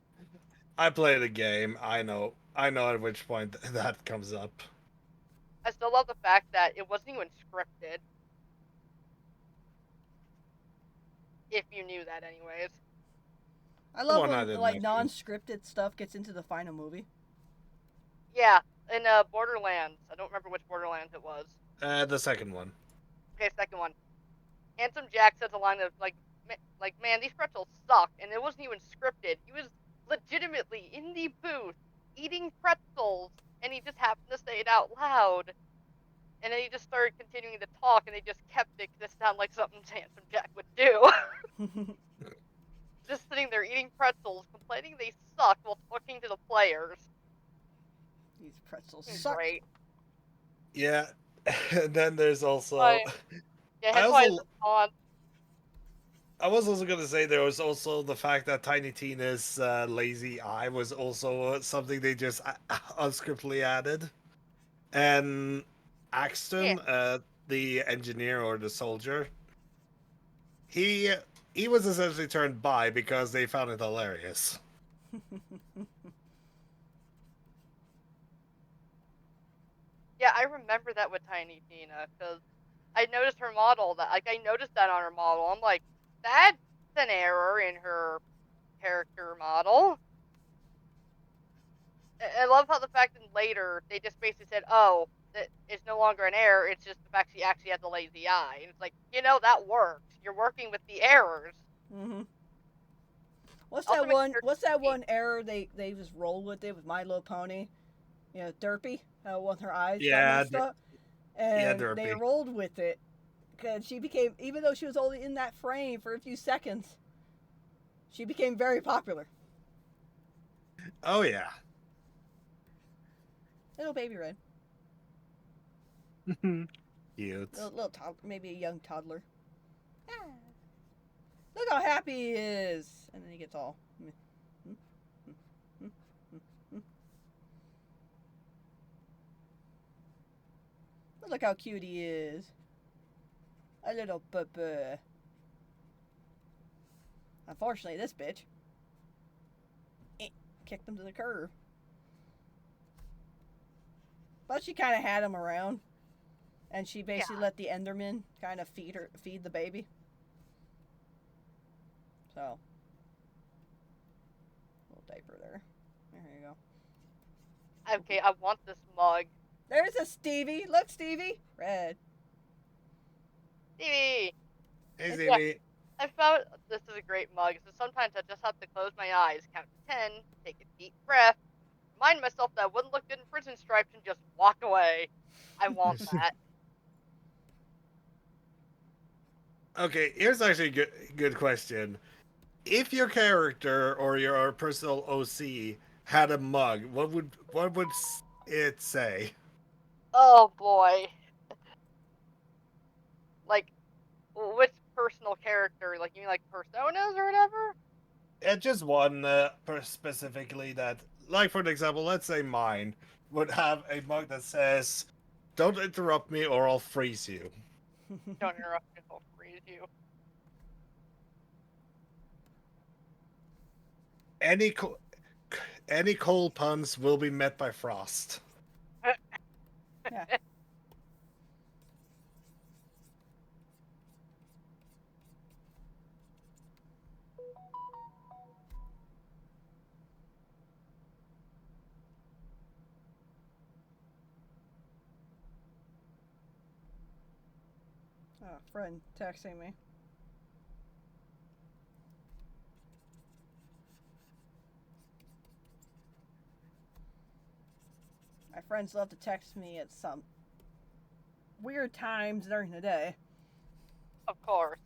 I play the game. I know. I know at which point that comes up. I still love the fact that it wasn't even scripted. If you knew that, anyways. I love One I when didn't like actually. non-scripted stuff gets into the final movie. Yeah, in Borderlands. I don't remember which Borderlands it was. The second one. Okay, second one. Handsome Jack says a line of like, man, these pretzels suck, and it wasn't even scripted. He was legitimately in the booth eating pretzels, and he just happened to say it out loud. And then he just started continuing to talk, and they just kept it because it sounded like something Handsome Jack would do. Just sitting there eating pretzels, complaining they suck while talking to the players. These pretzels suck. Great. Yeah. And then there's also. Yeah, I hence why his also. response. I was also gonna say there was also the fact that Tiny Tina's lazy eye was also something they just unscriptedly added, and Yeah. Axton, the engineer or the soldier, he he was essentially turned bi because they found it hilarious. Yeah, I remember that with Tiny Tina, because I noticed her model, I noticed that on her model. I'm like, that's an error in her character model. I love how the fact that later they just basically said, oh, that it's no longer an error, it's just the fact she actually has a lazy eye. And it's like, that works. You're working with the errors. Mm-hmm. What's Also that makes one? her What's that one error they just rolled with it with My Little Pony? You know, Derpy. How when her eyes got Yeah, messed up, yeah, and they Derpy. rolled with it because she became, even though she was only in that frame for a few seconds, she became very popular. Oh yeah. Little baby Red, Cute. little toddler, maybe a young toddler. Ah, look how happy he is, and then he gets all. But look how cute he is. A little bubba. Unfortunately, this bitch kicked him to the curb. But she kind of had him around, and she basically let the Enderman kind of feed the baby. So, little diaper there. There you go. Okay, I want this mug. There's a Stevie. Look, Stevie. Red. Stevie! Hey, Yeah. Stevie. I found this is a great mug. So sometimes I just have to close my eyes, count to 10, take a deep breath, remind myself that I wouldn't look good in prison stripes, and just walk away. I want that. Okay, here's actually a good question. If your character or your personal OC had a mug, what would it say? Oh boy. Like, which personal character? Like, you mean like personas or whatever? Just one specifically that, like for example, let's say mine would have a mug that says, "Don't interrupt me or I'll freeze you." Don't interrupt me, I'll freeze you. Any any cold puns will be met by frost. Yeah. Oh, friend texting me. My friends love to text me at some weird times during the day. Of course.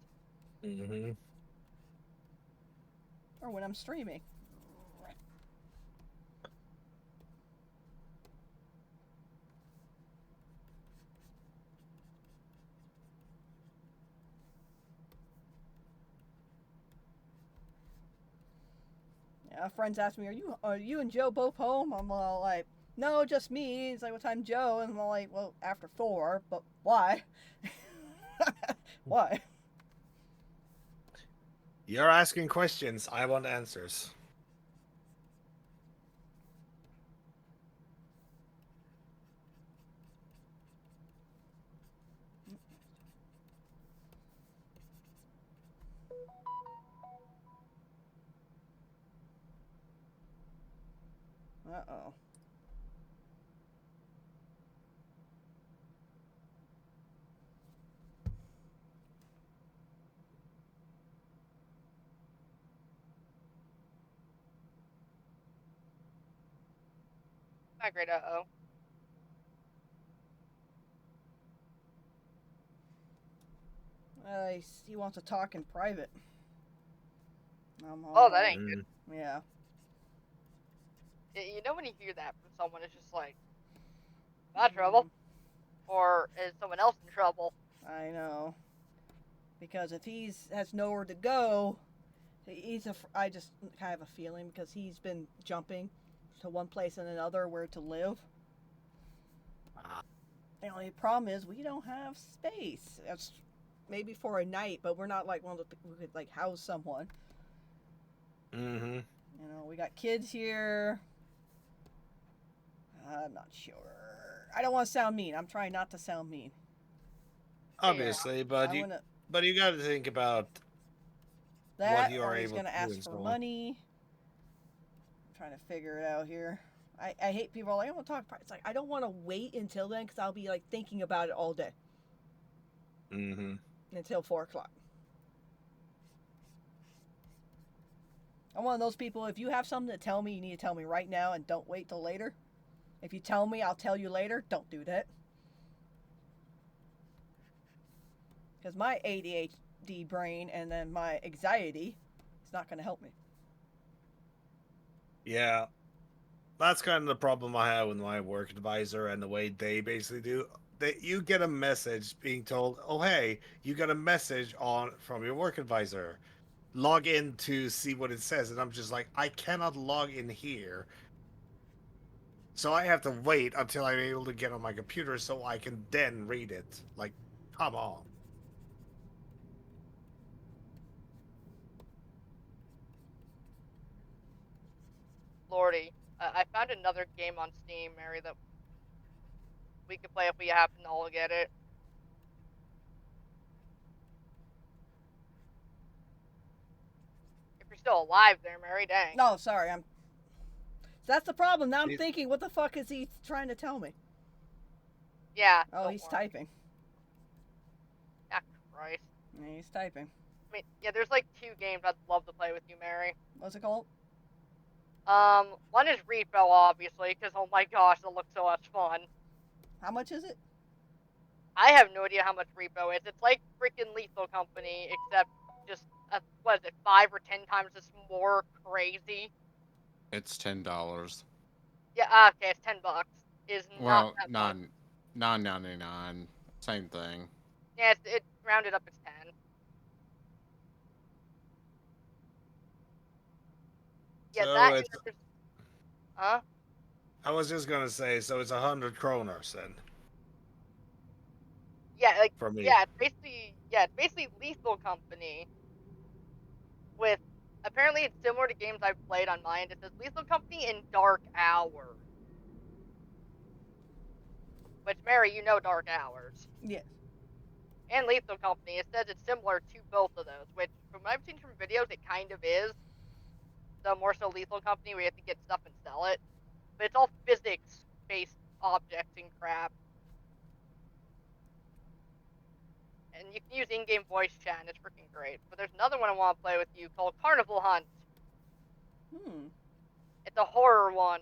Mm-hmm. Or when I'm streaming. Yeah, friends ask me, "Are you and Joe both home?" I'm all like, "No, just me." He's like, "What time, Joe?" And I'm all like, "Well, after 4, but why?" Why? You're asking questions. I want answers. Uh-oh. Not great, uh-oh. He wants to talk in private. I'm all Oh, that like, ain't good. yeah. You know when you hear that from someone, it's just like, not trouble? Or is someone else in trouble? I know. Because if has nowhere to go, I just kind of have a feeling because he's been jumping to one place and another where to live. The only problem is we don't have space. That's maybe for a night, but we're not like one of the we could like house someone. Mm-hmm. You know, we got kids here. I'm not sure. I don't want to sound mean. I'm trying not to sound mean. Obviously, but you got to think about that, what you or are he's able gonna to ask do for and money. I'm trying to figure it out here. I hate people like, I want to talk. It's like I don't want to wait until then because I'll be like thinking about it all day. Mm-hmm. Until 4:00. I'm one of those people. If you have something to tell me, you need to tell me right now and don't wait till later. If you tell me, I'll tell you later. Don't do that. Because my ADHD brain and then my anxiety is not going to help me. Yeah. That's kind of the problem I have with my work advisor and the way they basically do. You get a message being told, "Oh hey, you got a message from your work advisor. Log in to see what it says." And I'm just like, I cannot log in here. So I have to wait until I'm able to get on my computer so I can then read it. Like, come on. Lordy. I found another game on Steam, Mary, that we could play if we happen to all get it. If you're still alive there, Mary, dang. No, sorry, that's the problem. Now I'm Jeez. thinking, what the fuck is he trying to tell me? Yeah. Oh, don't he's worry. typing. Ah, Christ. Yeah, he's typing. I mean, yeah, there's like 2 games I'd love to play with you, Mary. What's it called? One is Repo, obviously, because oh my gosh, it looks so much fun. How much is it? I have no idea how much Repo is. It's like freaking Lethal Company, except just, what is it, 5 or 10 times this more crazy? It's $10. Yeah, okay, it's $10. Is not Well, that much. $9.99. Same thing. Yeah, it's rounded up as 10. Yeah, So that, and it's. then there's, huh? I was just gonna say, so it's 100 kroners then Yeah, like, for me. yeah, it's basically Lethal Company with, apparently it's similar to games I've played on my end. It says Lethal Company in Dark Hours. Which, Mary, you know Dark Hours. Yes. And Lethal Company, it says it's similar to both of those, which, from what I've seen from videos, it kind of is. So more so Lethal Company, where you have to get stuff and sell it. But it's all physics-based objects and crap. And you can use in-game voice chat, and it's freaking great. But there's another one I want to play with you called Carnival Hunt. It's a horror one.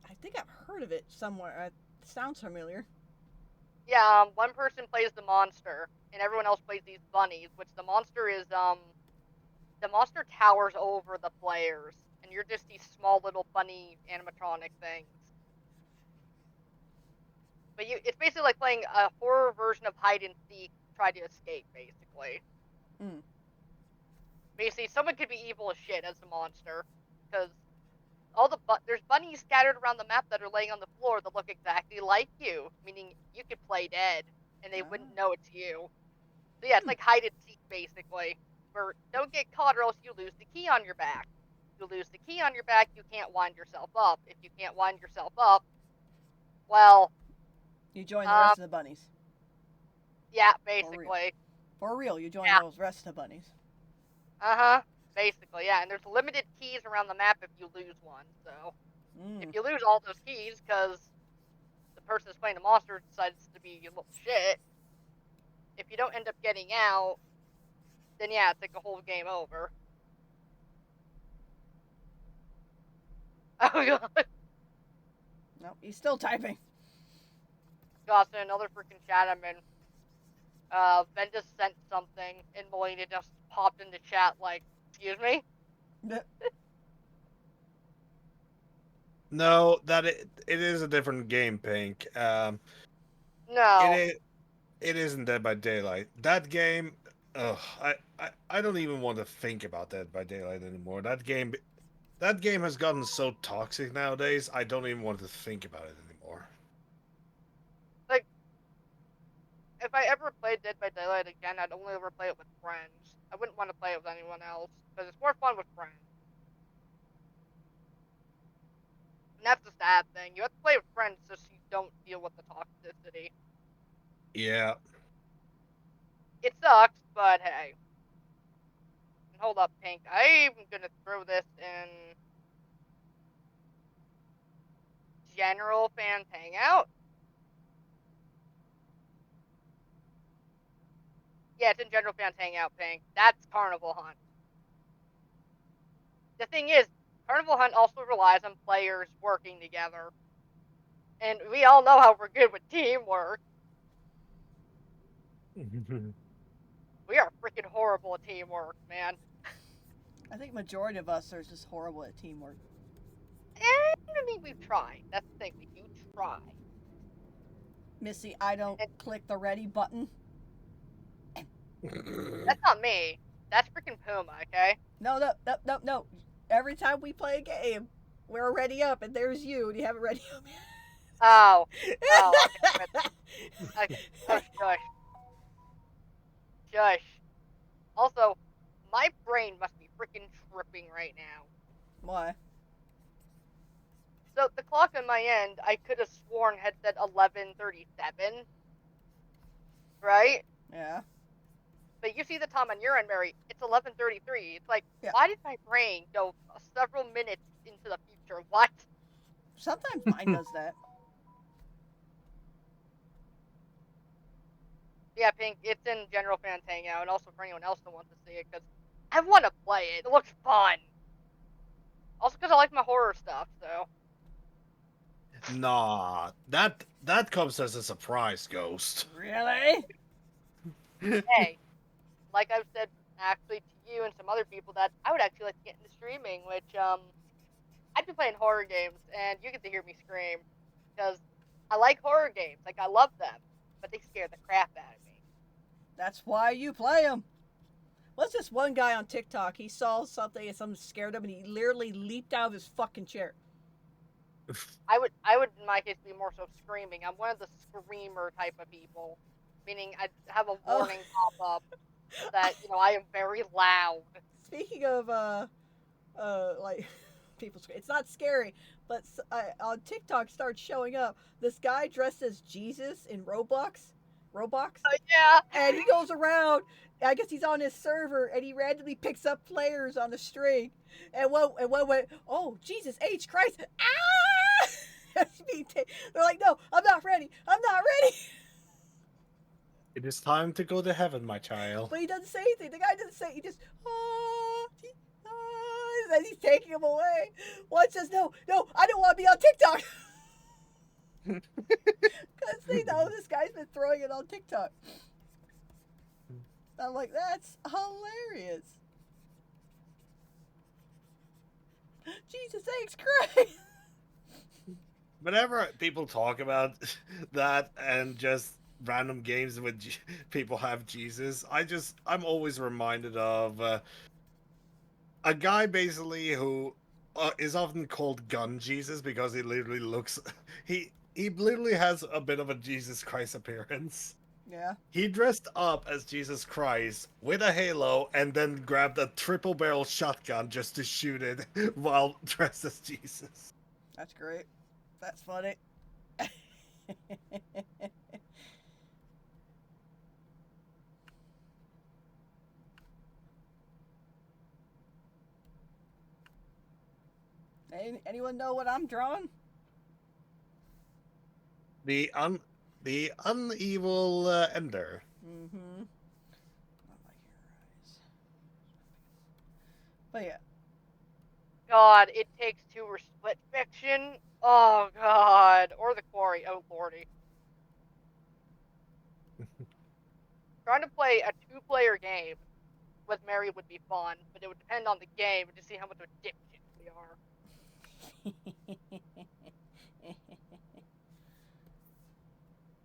I think I've heard of it somewhere. It sounds familiar. Yeah, one person plays the monster, and everyone else plays these bunnies, which the monster is, the monster towers over the players, and you're just these small little bunny animatronic things. But it's basically like playing a horror version of hide and seek, try to escape, basically. Mm. Basically, someone could be evil as shit as the monster, because there's bunnies scattered around the map that are laying on the floor that look exactly like you, meaning you could play dead, and they wouldn't know it's you. So yeah, it's like hide and seek, basically. Where don't get caught or else you lose the key on your back. You lose the key on your back, you can't wind yourself up. If you can't wind yourself up, well, You join the rest of the bunnies. yeah, basically. For real, you join Yeah. those rest of the bunnies. Uh-huh. Basically, yeah. And there's limited keys around the map if you lose one. So if you lose all those keys because the person that's playing the monster decides to be a little shit, if you don't end up getting out, then yeah, it's like a whole game over. Oh god. No, he's still typing. Gosh, in another freaking chat I'm in. Ben just sent something, and Melina just popped into chat like, excuse me? No, it is a different game, Pink. No. It isn't Dead by Daylight. That game, I don't even want to think about Dead by Daylight anymore. That game has gotten so toxic nowadays. I don't even want to think about it anymore. Like, if I ever played Dead by Daylight again, I'd only ever play it with friends. I wouldn't want to play it with anyone else, because it's more fun with friends. And that's the sad thing. You have to play with friends just so you don't deal with the toxicity. Yeah. It sucks, but hey. And hold up, Pink. I'm gonna throw this in General Fans Hangout. Yeah, it's in General Fans Hangout, Pink. That's Carnival Hunt. The thing is, Carnival Hunt also relies on players working together. And we all know how we're good with teamwork. We are freaking horrible at teamwork, man. I think majority of us are just horrible at teamwork. I mean, we've tried. That's the thing. We do try. Missy, I don't click the ready button. That's not me. That's freaking Puma, okay? No. Every time we play a game, we're ready up, and there's you, and you haven't ready up. Oh, okay. Oh, shush. Shush. Also, my brain must be freaking tripping right now. Why? So the clock on my end, I could have sworn had said 11:37, right? Yeah. But you see the time on your end, Mary. It's 11:33. It's like, Yeah. why did my brain go several minutes into the future? What? Sometimes mine does that. Yeah, Pink. It's in General Fans Hangout, and also for anyone else that wants to see it, because I want to play it. It looks fun. Also, because I like my horror stuff. So Nah, that comes as a surprise, Ghost. Really? hey, like I've said actually to you and some other people, that I would actually like to get into streaming, which I've been playing horror games, and you get to hear me scream, because I like horror games. Like, I love them, but they scare the crap out of me. That's why you play them. What's this one guy on TikTok? He saw something and something scared him, and he literally leaped out of his fucking chair. I would in my case be more so screaming. I'm one of the screamer type of people, meaning I have a warning pop up that I am very loud. Speaking of like people, it's not scary, but on TikTok starts showing up this guy dressed as Jesus in Roblox, Yeah. and he goes around. I guess he's on his server, and he randomly picks up players on the string, and one went, "Oh Jesus H Christ!" Ah! They're like, "No, I'm not ready. I'm not ready." It is time to go to heaven, my child. But he doesn't say anything. The guy doesn't say. He just and then he's taking him away. One says, "No, I don't want to be on TikTok." Because they know this guy's been throwing it on TikTok. I'm like, that's hilarious. Jesus H Christ. Whenever people talk about that and just random games with people have Jesus, I'm always reminded of a guy basically who is often called Gun Jesus because he literally looks he literally has a bit of a Jesus Christ appearance. Yeah. He dressed up as Jesus Christ with a halo and then grabbed a triple barrel shotgun just to shoot it while dressed as Jesus. That's great. That's funny. Anyone know what I'm drawing? The unevil Ender. Mm-hmm. But yeah. God, It Takes Two or Split Fiction. Oh God, or The Quarry. Oh lordy. Trying to play a 2-player game with Mary would be fun, but it would depend on the game to see how much of a dipshit we are.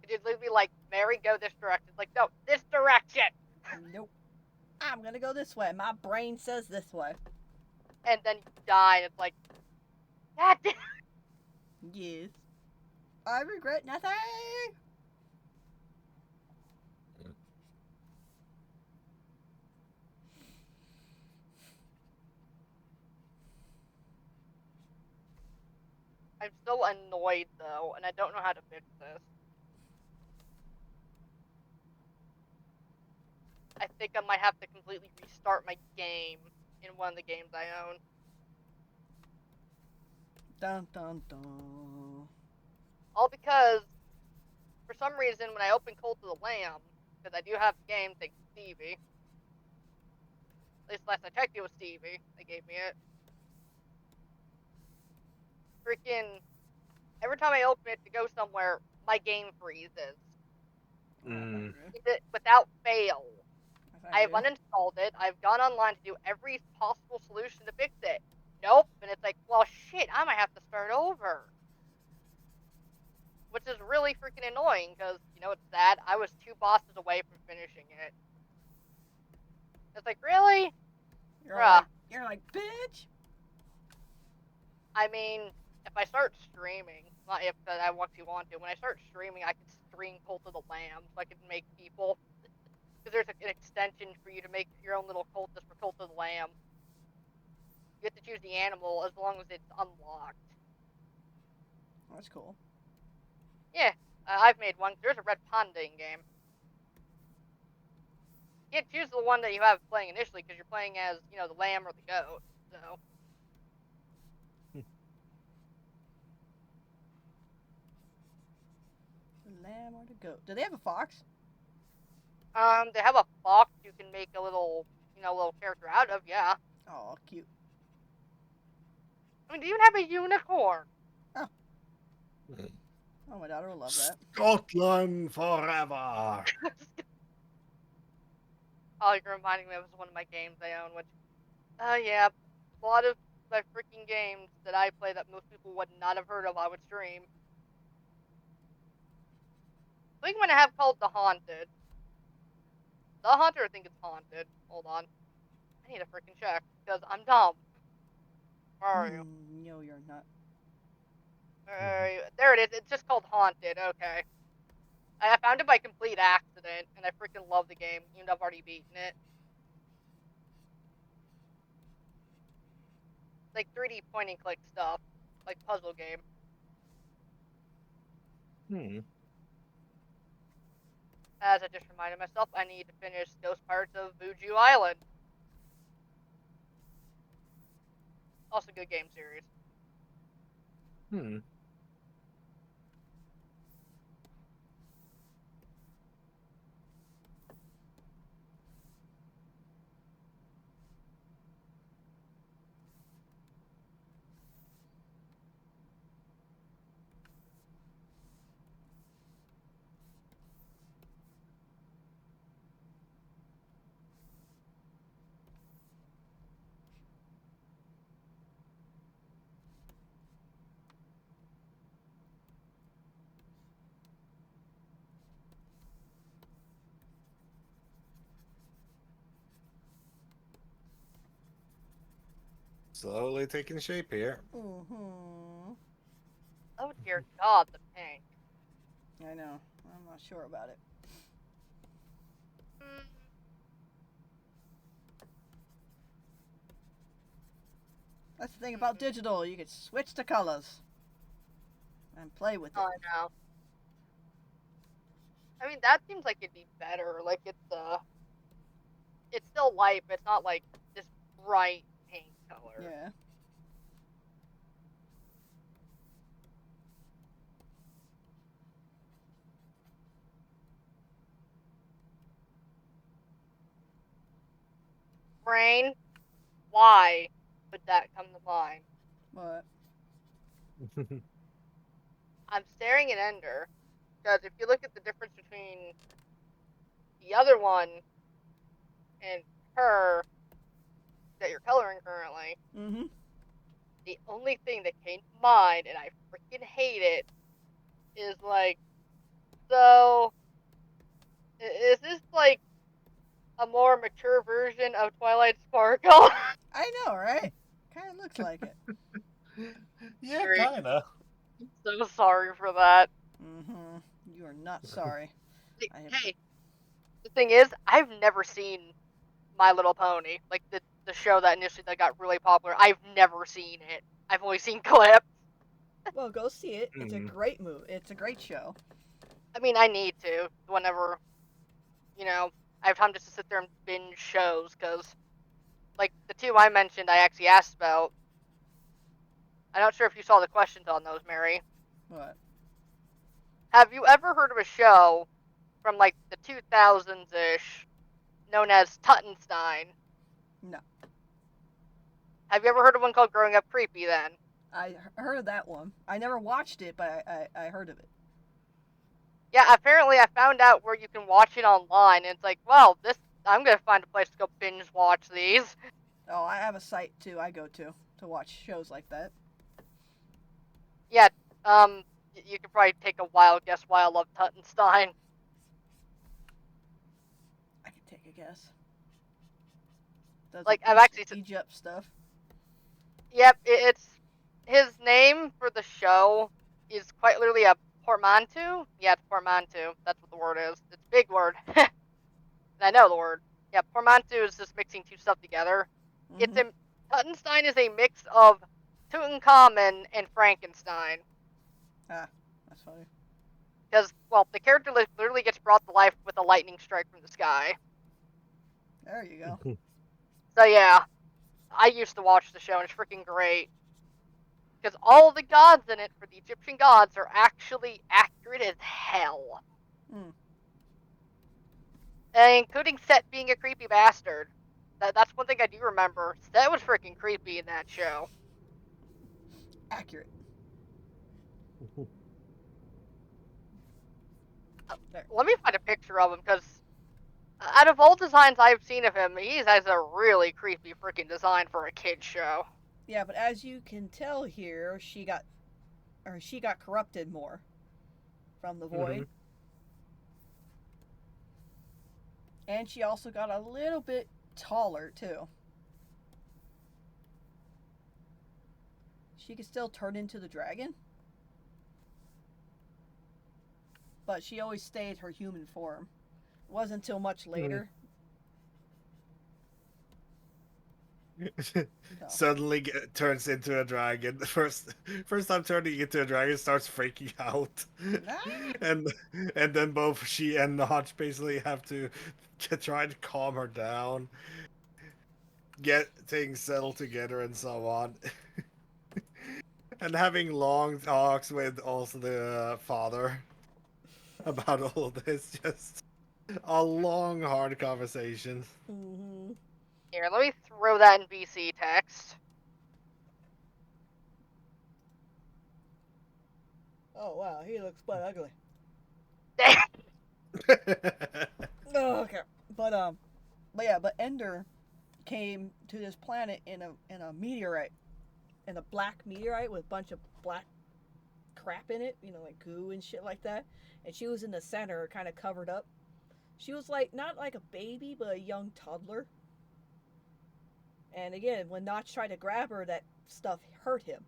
It'd literally be like, Mary, go this direction. It's like, no, this direction! Nope. I'm gonna go this way. My brain says this way. And then you die, and it's like, God damn. Yes. I regret nothing. I'm still annoyed, though, and I don't know how to fix this. I think I might have to completely restart my game in one of the games I own. Dun dun dun. All because, for some reason, when I open Cult of the Lamb, because I do have the game, thanks to Stevie. At least last I checked, it was Stevie. They gave me it. Freaking, every time I open it to go somewhere, my game freezes. Mm. Without fail. I have uninstalled it. I've gone online to do every possible solution to fix it. Nope. And it's like, well, shit, I might have to start over. Which is really freaking annoying, because, it's sad. I was 2 bosses away from finishing it. It's like, really? You're like, bitch. I mean, if I start streaming, not if I actually want to, when I start streaming, I can stream Cult of the Lamb, so I can make people. Because there's an extension for you to make your own little cultist for Cult of the Lamb. You have to choose the animal as long as it's unlocked. That's cool. Yeah, I've made one. There's a red panda in game. You can't choose the one that you have playing initially because you're playing as, the lamb or the goat. So. The lamb or the goat? Do they have a fox? They have a fox you can make a little, little character out of. Yeah. Oh, cute. I mean, they even have a unicorn. Oh. Oh, my daughter will love that. Scotland forever. Oh, you're reminding me of one of my games I own, which, yeah, a lot of my freaking games that I play that most people would not have heard of, I would stream. I think I'm gonna have called The Haunted. The Haunted, I think it's Haunted. Hold on. I need to freaking check, because I'm dumb. Where are you? No, you're not. There it is. It's just called Haunted. Okay. I found it by complete accident, and I freaking love the game, even though I've already beaten it. Like 3D point and click stuff, like puzzle game. As I just reminded myself, I need to finish Ghost Pirates of Buju Island. Also, good game series. Slowly taking shape here. Mm-hmm. Oh dear God, the pink. I know. I'm not sure about it. That's the thing about digital. You can switch the colors and play with it. Oh, I know. I mean, that seems like it'd be better. Like, it's still light, but it's not like this bright pink color. Yeah. Brain, why would that come to mind? What? I'm staring at Ender, because if you look at the difference between the other one and her that you're coloring currently, Mm-hmm. the only thing that came to mind, and I freaking hate it, is like, so, is this like a more mature version of Twilight Sparkle? I know, right? Kind of looks like it. Yeah, Great. kinda. I'm so sorry for that. Mm-hmm. You are not sorry. Hey, the thing is, I've never seen My Little Pony, like the show that initially that got really popular. I've never seen it. I've only seen clips. Well, go see it. It's a great movie. It's a great show. I mean, I need to whenever, I have time just to sit there and binge shows, because, like, the two I mentioned I actually asked about. I'm not sure if you saw the questions on those, Mary. What? Have you ever heard of a show from, like, the 2000s-ish known as Tuttenstein? No. Have you ever heard of one called Growing Up Creepy, then? I heard of that one. I never watched it, but I heard of it. Yeah, apparently I found out where you can watch it online, and it's like, well, I'm gonna find a place to go binge watch these. Oh, I have a site too. I go to watch shows like that. Yeah, you could probably take a wild guess why I love Tuttenstein. I can take a guess. Does Like, I've actually Egypt stuff. Yep, it's his name for the show is quite literally a portmanteau. Yeah, it's portmanteau. That's what the word is. It's a big word. And I know the word. Yeah, portmanteau is just mixing two stuff together. Mm-hmm. Tuttenstein is a mix of Tutankhamun and Frankenstein. Ah, that's funny. Because, well, the character literally gets brought to life with a lightning strike from the sky. There you go. So yeah, I used to watch the show, and it's freaking great. Because all the gods in it for the Egyptian gods are actually accurate as hell. Mm. And including Set being a creepy bastard. That's one thing I do remember. Set was freaking creepy in that show. Accurate. There. Let me find a picture of him, because out of all designs I've seen of him, he has a really creepy freaking design for a kid's show. Yeah, but as you can tell here, she got corrupted more from the void. And she also got a little bit taller too. She could still turn into the dragon, but she always stayed her human form. It wasn't until much later. Suddenly turns into a dragon. First time turning into a dragon, starts freaking out, and then both she and Notch basically have to try to calm her down, get things settled together, and so on. And having long talks with also the father about all of this, just a long, hard conversation. Mm-hmm. Here, let me throw that in VC text. Oh wow, he looks quite ugly. Oh, okay, but Ender came to this planet in a meteorite, in a black meteorite with a bunch of black crap in it, like goo and shit like that. And she was in the center, kind of covered up. She was like not like a baby, but a young toddler. And again, when Notch tried to grab her, that stuff hurt him.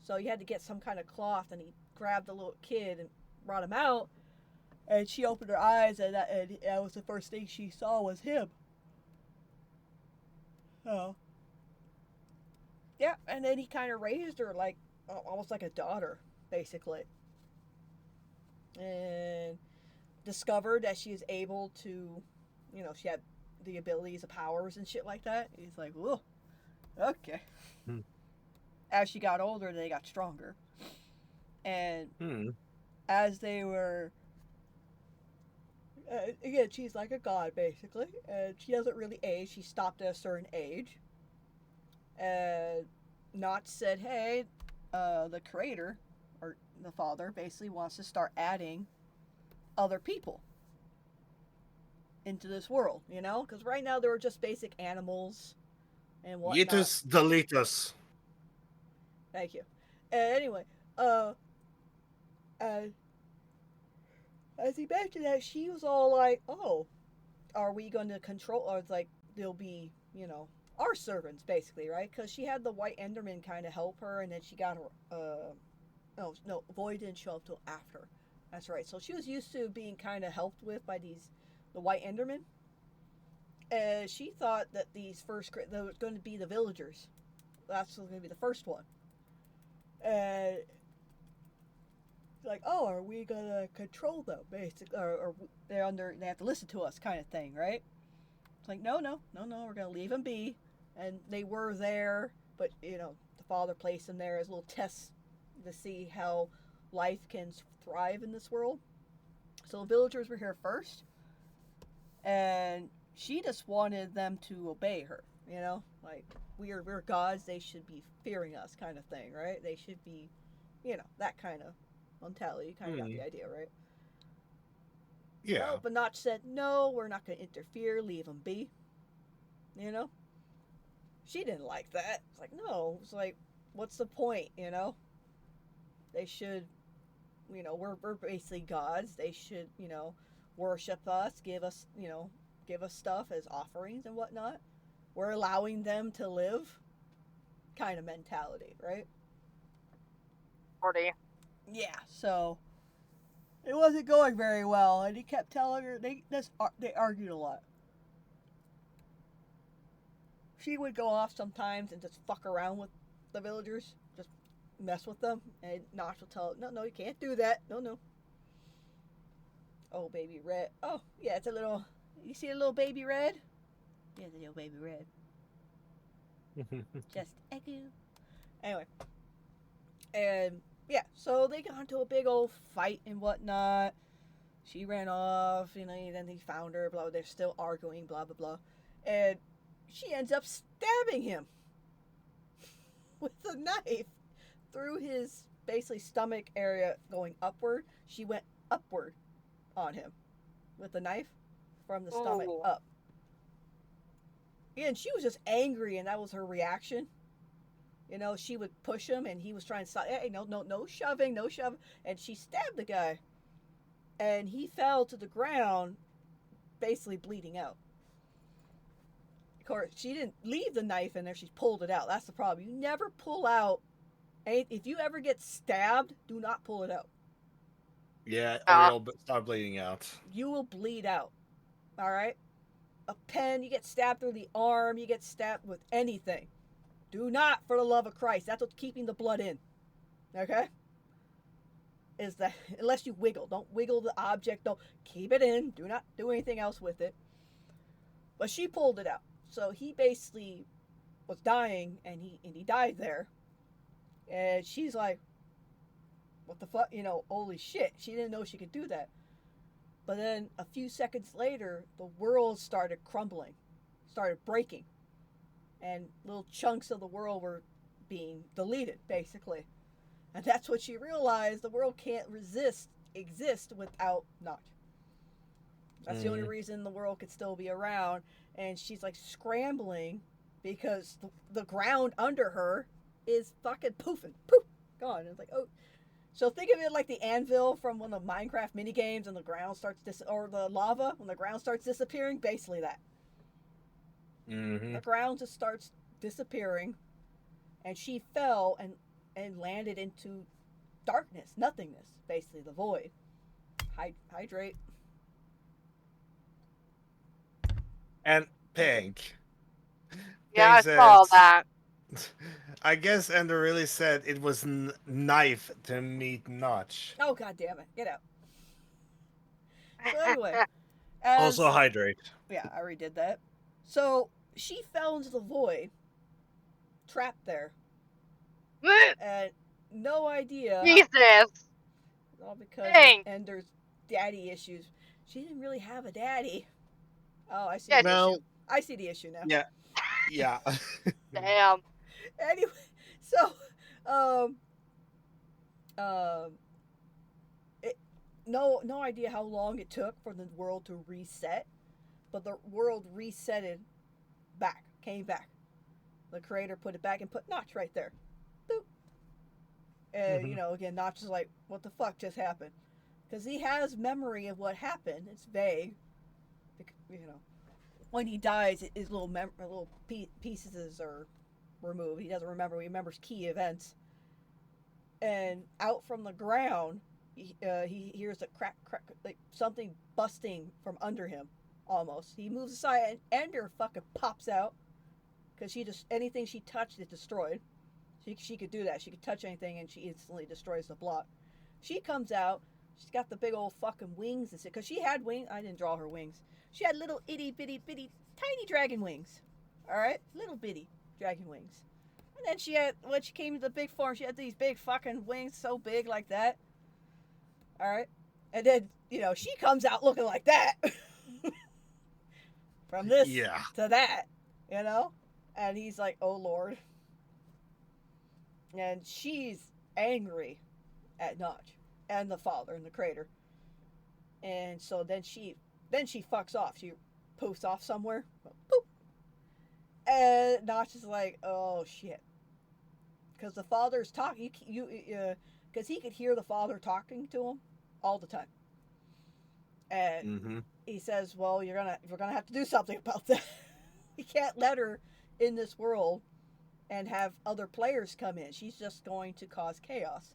So he had to get some kind of cloth, and he grabbed the little kid and brought him out. And she opened her eyes, and that was the first thing she saw was him. Oh. Yeah, and then he kind of raised her like almost like a daughter, basically. And discovered that she is able to, she had the abilities, the powers, and shit like that. He's like, whoa, okay. As she got older, they got stronger. And as they were, again, she's like a god, basically. And she doesn't really age. She stopped at a certain age. And Notch said, hey, the creator, or the father, basically wants to start adding other people into this world, because right now there were just basic animals and whatnot. Yeetus deletus. Thank you. Anyway, as he mentioned that, she was all like, oh, are we going to control, or it's like they'll be, our servants, basically, right? Because she had the White Enderman kind of help her, and then she got her, no, Void didn't show up till after. That's right. So she was used to being kind of helped with by the White Enderman. And she thought that these first, that was going to be the villagers. That's going to be the first one. And like, oh, are we going to control them, basically? Or they have to listen to us, kind of thing, right? It's like, no, we're going to leave them be. And they were there, but, the father placed them there as little tests to see how life can thrive in this world. So the villagers were here first, and she just wanted them to obey her, like we're gods, they should be fearing us, kind of thing, right? They should be, that kind of mentality. Kind of got the idea, right? Yeah. So, but Notch said, no, we're not going to interfere, leave them be. She didn't like that. It's like, no, it's like, what's the point, They should, we're basically gods. They should, worship us, give us stuff as offerings and whatnot. We're allowing them to live, kind of mentality, right? 40. Yeah, so it wasn't going very well, and he kept telling her they argued a lot. She would go off sometimes and just fuck around with the villagers, just mess with them, and Notch will tell her, no, you can't do that. No. Oh, baby red. Oh, yeah, it's a little. You see a little baby red? Yeah, the little baby red. Just echo. Anyway, and yeah, so they got into a big old fight and whatnot. She ran off, then he found her, blah, they're still arguing, blah, blah, blah. And she ends up stabbing him with a knife through his, basically, stomach area going upward. She went upward on him with the knife from the stomach up. And she was just angry, and that was her reaction. She would push him, and he was trying to stop. Hey, no shoving, no shoving. And she stabbed the guy. And he fell to the ground, basically bleeding out. Of course, she didn't leave the knife in there. She pulled it out. That's the problem. You never pull out. If you ever get stabbed, do not pull it out. Yeah, or you'll start bleeding out. You will bleed out. All right? A pen, you get stabbed through the arm, you get stabbed with anything. Do not, for the love of Christ. That's what's keeping the blood in. Okay? Is that, unless you wiggle. Don't wiggle the object. Don't keep it in. Do not do anything else with it. But she pulled it out. So he basically was dying, and he died there. And she's like, what the fuck? Holy shit. She didn't know she could do that. But then a few seconds later, the world started crumbling, started breaking. And little chunks of the world were being deleted, basically. And that's what she realized. The world can't exist without Notch. That's the only reason the world could still be around. And she's like scrambling because the ground under her is fucking poofing. Poof! Gone. It's like, oh. So think of it like the anvil from one of the Minecraft minigames, and the ground starts or the lava when the ground starts disappearing. Basically that. Mm-hmm. The ground just starts disappearing, and she fell and landed into darkness, nothingness, basically the void. Hydrate. And Pink. Yeah, I Pink saw says, that. I guess Ender really said it was knife to meet Notch. Oh, god damn it. Get out. So anyway. Also hydrate. Yeah, I already did that. So she fell into the void, trapped there, and no idea. Jesus! All because Dang. of Ender's daddy issues. She didn't really have a daddy. Oh, I see Yeah, the issue. I see the issue now. Yeah. Damn. Anyway, so, no idea how long it took for the world to reset, but the world resetted back, came back. The creator put it back and put Notch right there. Boop. And, again, Notch is like, what the fuck just happened? Because he has memory of what happened. It's vague. When he dies, his little pieces are removed. He doesn't remember. He remembers key events. And out from the ground, he hears a crack, like something busting from under him, almost. He moves aside, and Ender fucking pops out. Because anything she touched, it destroyed. She could do that. She could touch anything, and she instantly destroys the block. She comes out. She's got the big old fucking wings. Because she had wings. I didn't draw her wings. She had little itty bitty bitty tiny dragon wings. Alright? Little bitty dragon wings. And then when she came to the big form, she had these big fucking wings so big like that. Alright? And then, she comes out looking like that. From this to that. And he's like, oh Lord. And she's angry at Notch and the father and the creator. And so then she fucks off. She poofs off somewhere. Poop. And Notch is like, oh shit. Because the father's talking. Because he could hear the father talking to him all the time. And he says, well, we're gonna have to do something about that. We can't let her in this world and have other players come in. She's just going to cause chaos.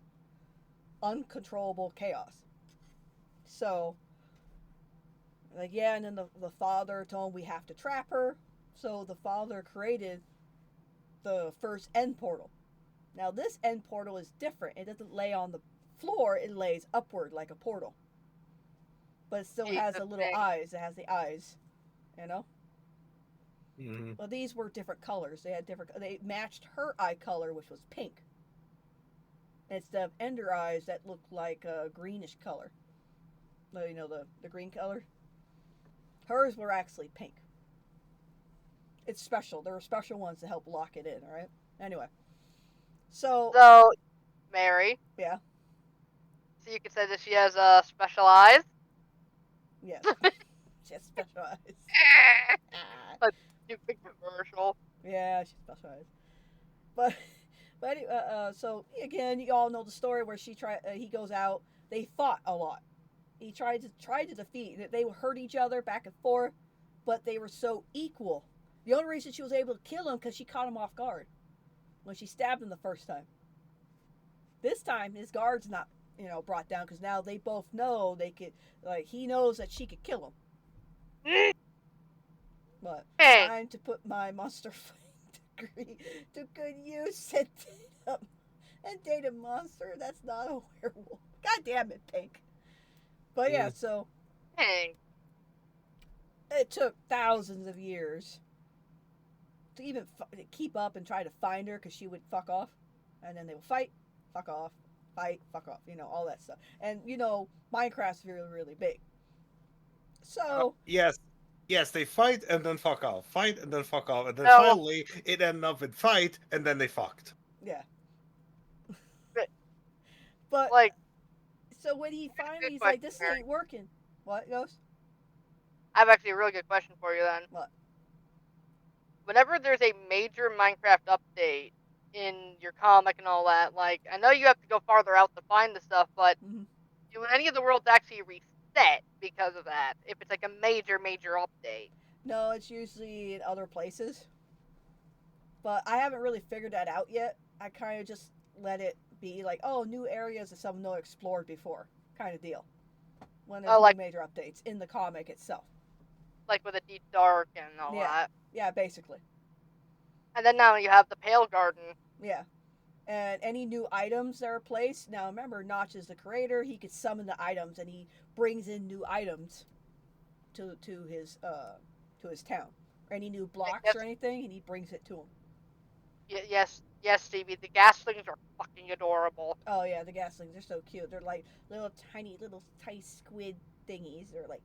Uncontrollable chaos. So, and then the father told him we have to trap her. So the father created the first end portal. Now this end portal is different. It doesn't lay on the floor, it lays upward like a portal. But it still has the little eyes. It has the eyes, you know? Mm-hmm. Well, these were different colors. They matched her eye color, which was pink. Instead of Ender eyes that looked like a greenish color. You know, the green color? Hers were actually pink. It's special. There were special ones to help lock it in, alright? Anyway. So, Mary. yeah. So you could say that she has special eyes? Yes. She has special eyes. A stupid commercial. Yeah, she's special eyes. But anyway, so again, you all know the story where he goes out. They fought a lot. He tried to defeat. They would hurt each other back and forth, but they were so equal. The only reason she was able to kill him because she caught him off guard when she stabbed him the first time. This time, his guard's not, brought down because now they both know they could. Like, he knows that she could kill him. But time to put my monster fight degree to good use and date a monster that's not a werewolf. God damn it, Pink. But yeah, so it took thousands of years to even keep up and try to find her because she would fuck off, and then they would fight, fuck off, fight, fuck off, all that stuff. And Minecraft's really, really big. So yes, they fight and then fuck off, fight and then fuck off, and then finally it ended up with fight and then they fucked. Yeah. But like, so when he finally he's like, this ain't working. What, Ghost? I have actually a really good question for you then. What? Whenever there's a major Minecraft update in your comic and all that, like, I know you have to go farther out to find the stuff, but do any of the worlds actually reset because of that? If it's like a major update? No, it's usually in other places. But I haven't really figured that out yet. I kind of just let it be like, oh, new areas that some no explored before, kind of deal. When there's new major updates in the comic itself. Like with a Deep Dark and all that. Yeah, basically. And then now you have the Pale Garden. Yeah. And any new items that are placed. Now remember, Notch is the creator. He could summon the items, and he brings in new items to his town. Or any new blocks or anything, and he brings it to him. Yes, Stevie. The gaslings are fucking adorable. Oh yeah, the gaslings, they're so cute. They're like little tiny squid thingies. They're like.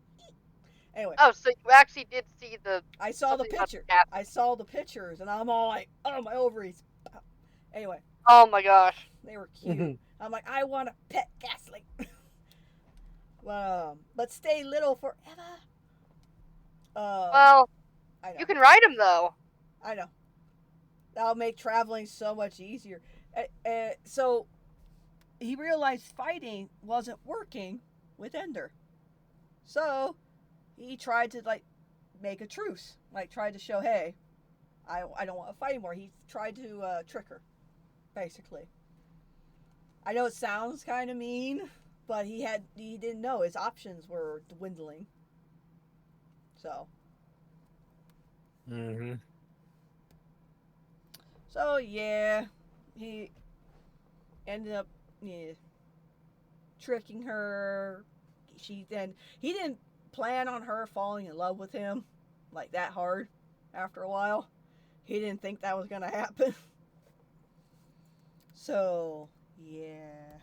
Anyway. Oh, so you actually did see the... I saw the picture. I saw the pictures, and I'm all like, oh, my ovaries. Anyway. Oh, my gosh. They were cute. I'm like, I want a pet gasling. But stay little forever. Well, I know. You can ride him, though. I know. That'll make traveling so much easier. So, he realized fighting wasn't working with Ender. So... he tried to, make a truce. Tried to show, hey, I don't want to fight anymore. He tried to trick her, basically. I know it sounds kind of mean, but he didn't know. His options were dwindling. So. So, yeah. He ended up tricking her. He didn't plan on her falling in love with him that hard after a while. He didn't think that was gonna happen. So yeah,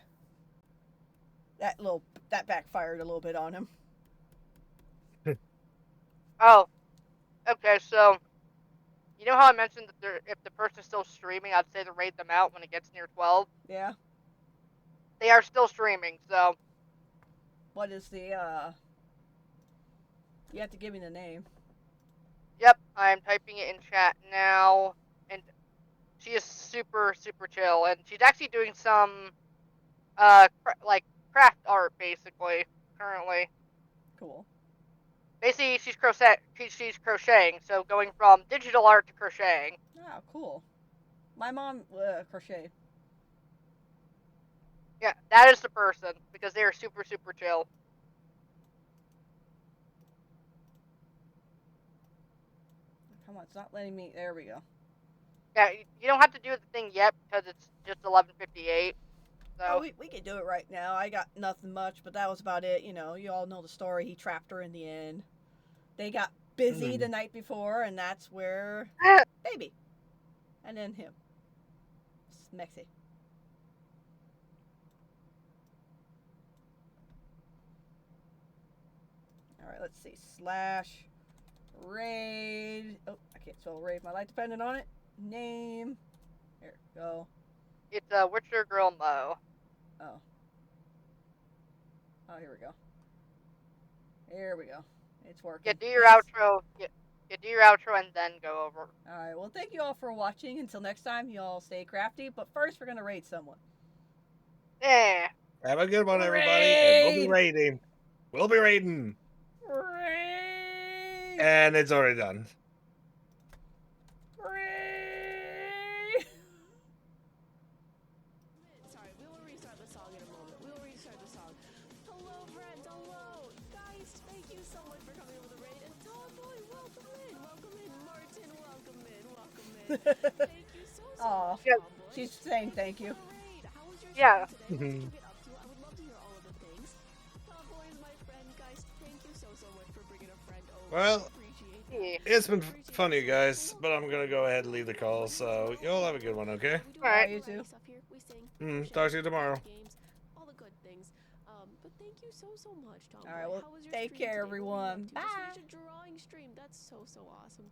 that backfired a little bit on him. Oh, okay. So you know how I mentioned that if the person's still streaming, I'd say to rate them out when it gets near 12. Yeah. They are still streaming. So what is the you have to give me the name. Yep, I'm typing it in chat now, and she is super, super chill, and she's actually doing some, craft art, basically, currently. Cool. Basically, she's crocheting, so going from digital art to crocheting. Oh, cool. My mom crocheted. Yeah, that is the person, because they are super, super chill. Come on, it's not letting me. There we go. Yeah, you don't have to do the thing yet because it's just 11:58. So Oh, we can do it right now. I got nothing much, but that was about it. You know, you all know the story. He trapped her in the end. They got busy the night before, and that's where baby, and then him, Smexy. All right, let's see. Slash raid. Oh, I can't spell raid. My life dependent on it. Name. Here we go. it's Witcher Girl Mo. Oh. Oh, here we go. Here we go. It's working. Yeah, do your outro. Yeah, do your outro and then go over. Alright, well, thank you all for watching. Until next time, you all stay crafty. But first, we're going to raid someone. Yeah. Have a good one, everybody, and we'll be raiding. We'll be raiding. Raid! And it's already done. Raid! Sorry, we will restart the song in a moment. We will restart the song. Hello, friends. Hello. Guys, thank you so much for coming over the raid. And TomBoy, welcome in. Welcome in. Martin, welcome in. Welcome in. Thank you so Aw, much, TomBoy. she's saying thank you. How was your Yeah. stream today? What did you get up to? I would love to hear all of the things. TomBoy is my friend, guys. Thank you so much for bringing a friend over. Well, Appreciate that. it's been fun, you guys, but I'm gonna go ahead and leave the call. So you all have a good one, okay? We do Alright. a variety of stuff here. We sing, Talk to you tomorrow. games, all the good things. But thank you so much, TomBoy. Alright, well, How was your take stream care, today? What were you up everyone. to? Just Bye. finished a drawing stream. That's so awesome.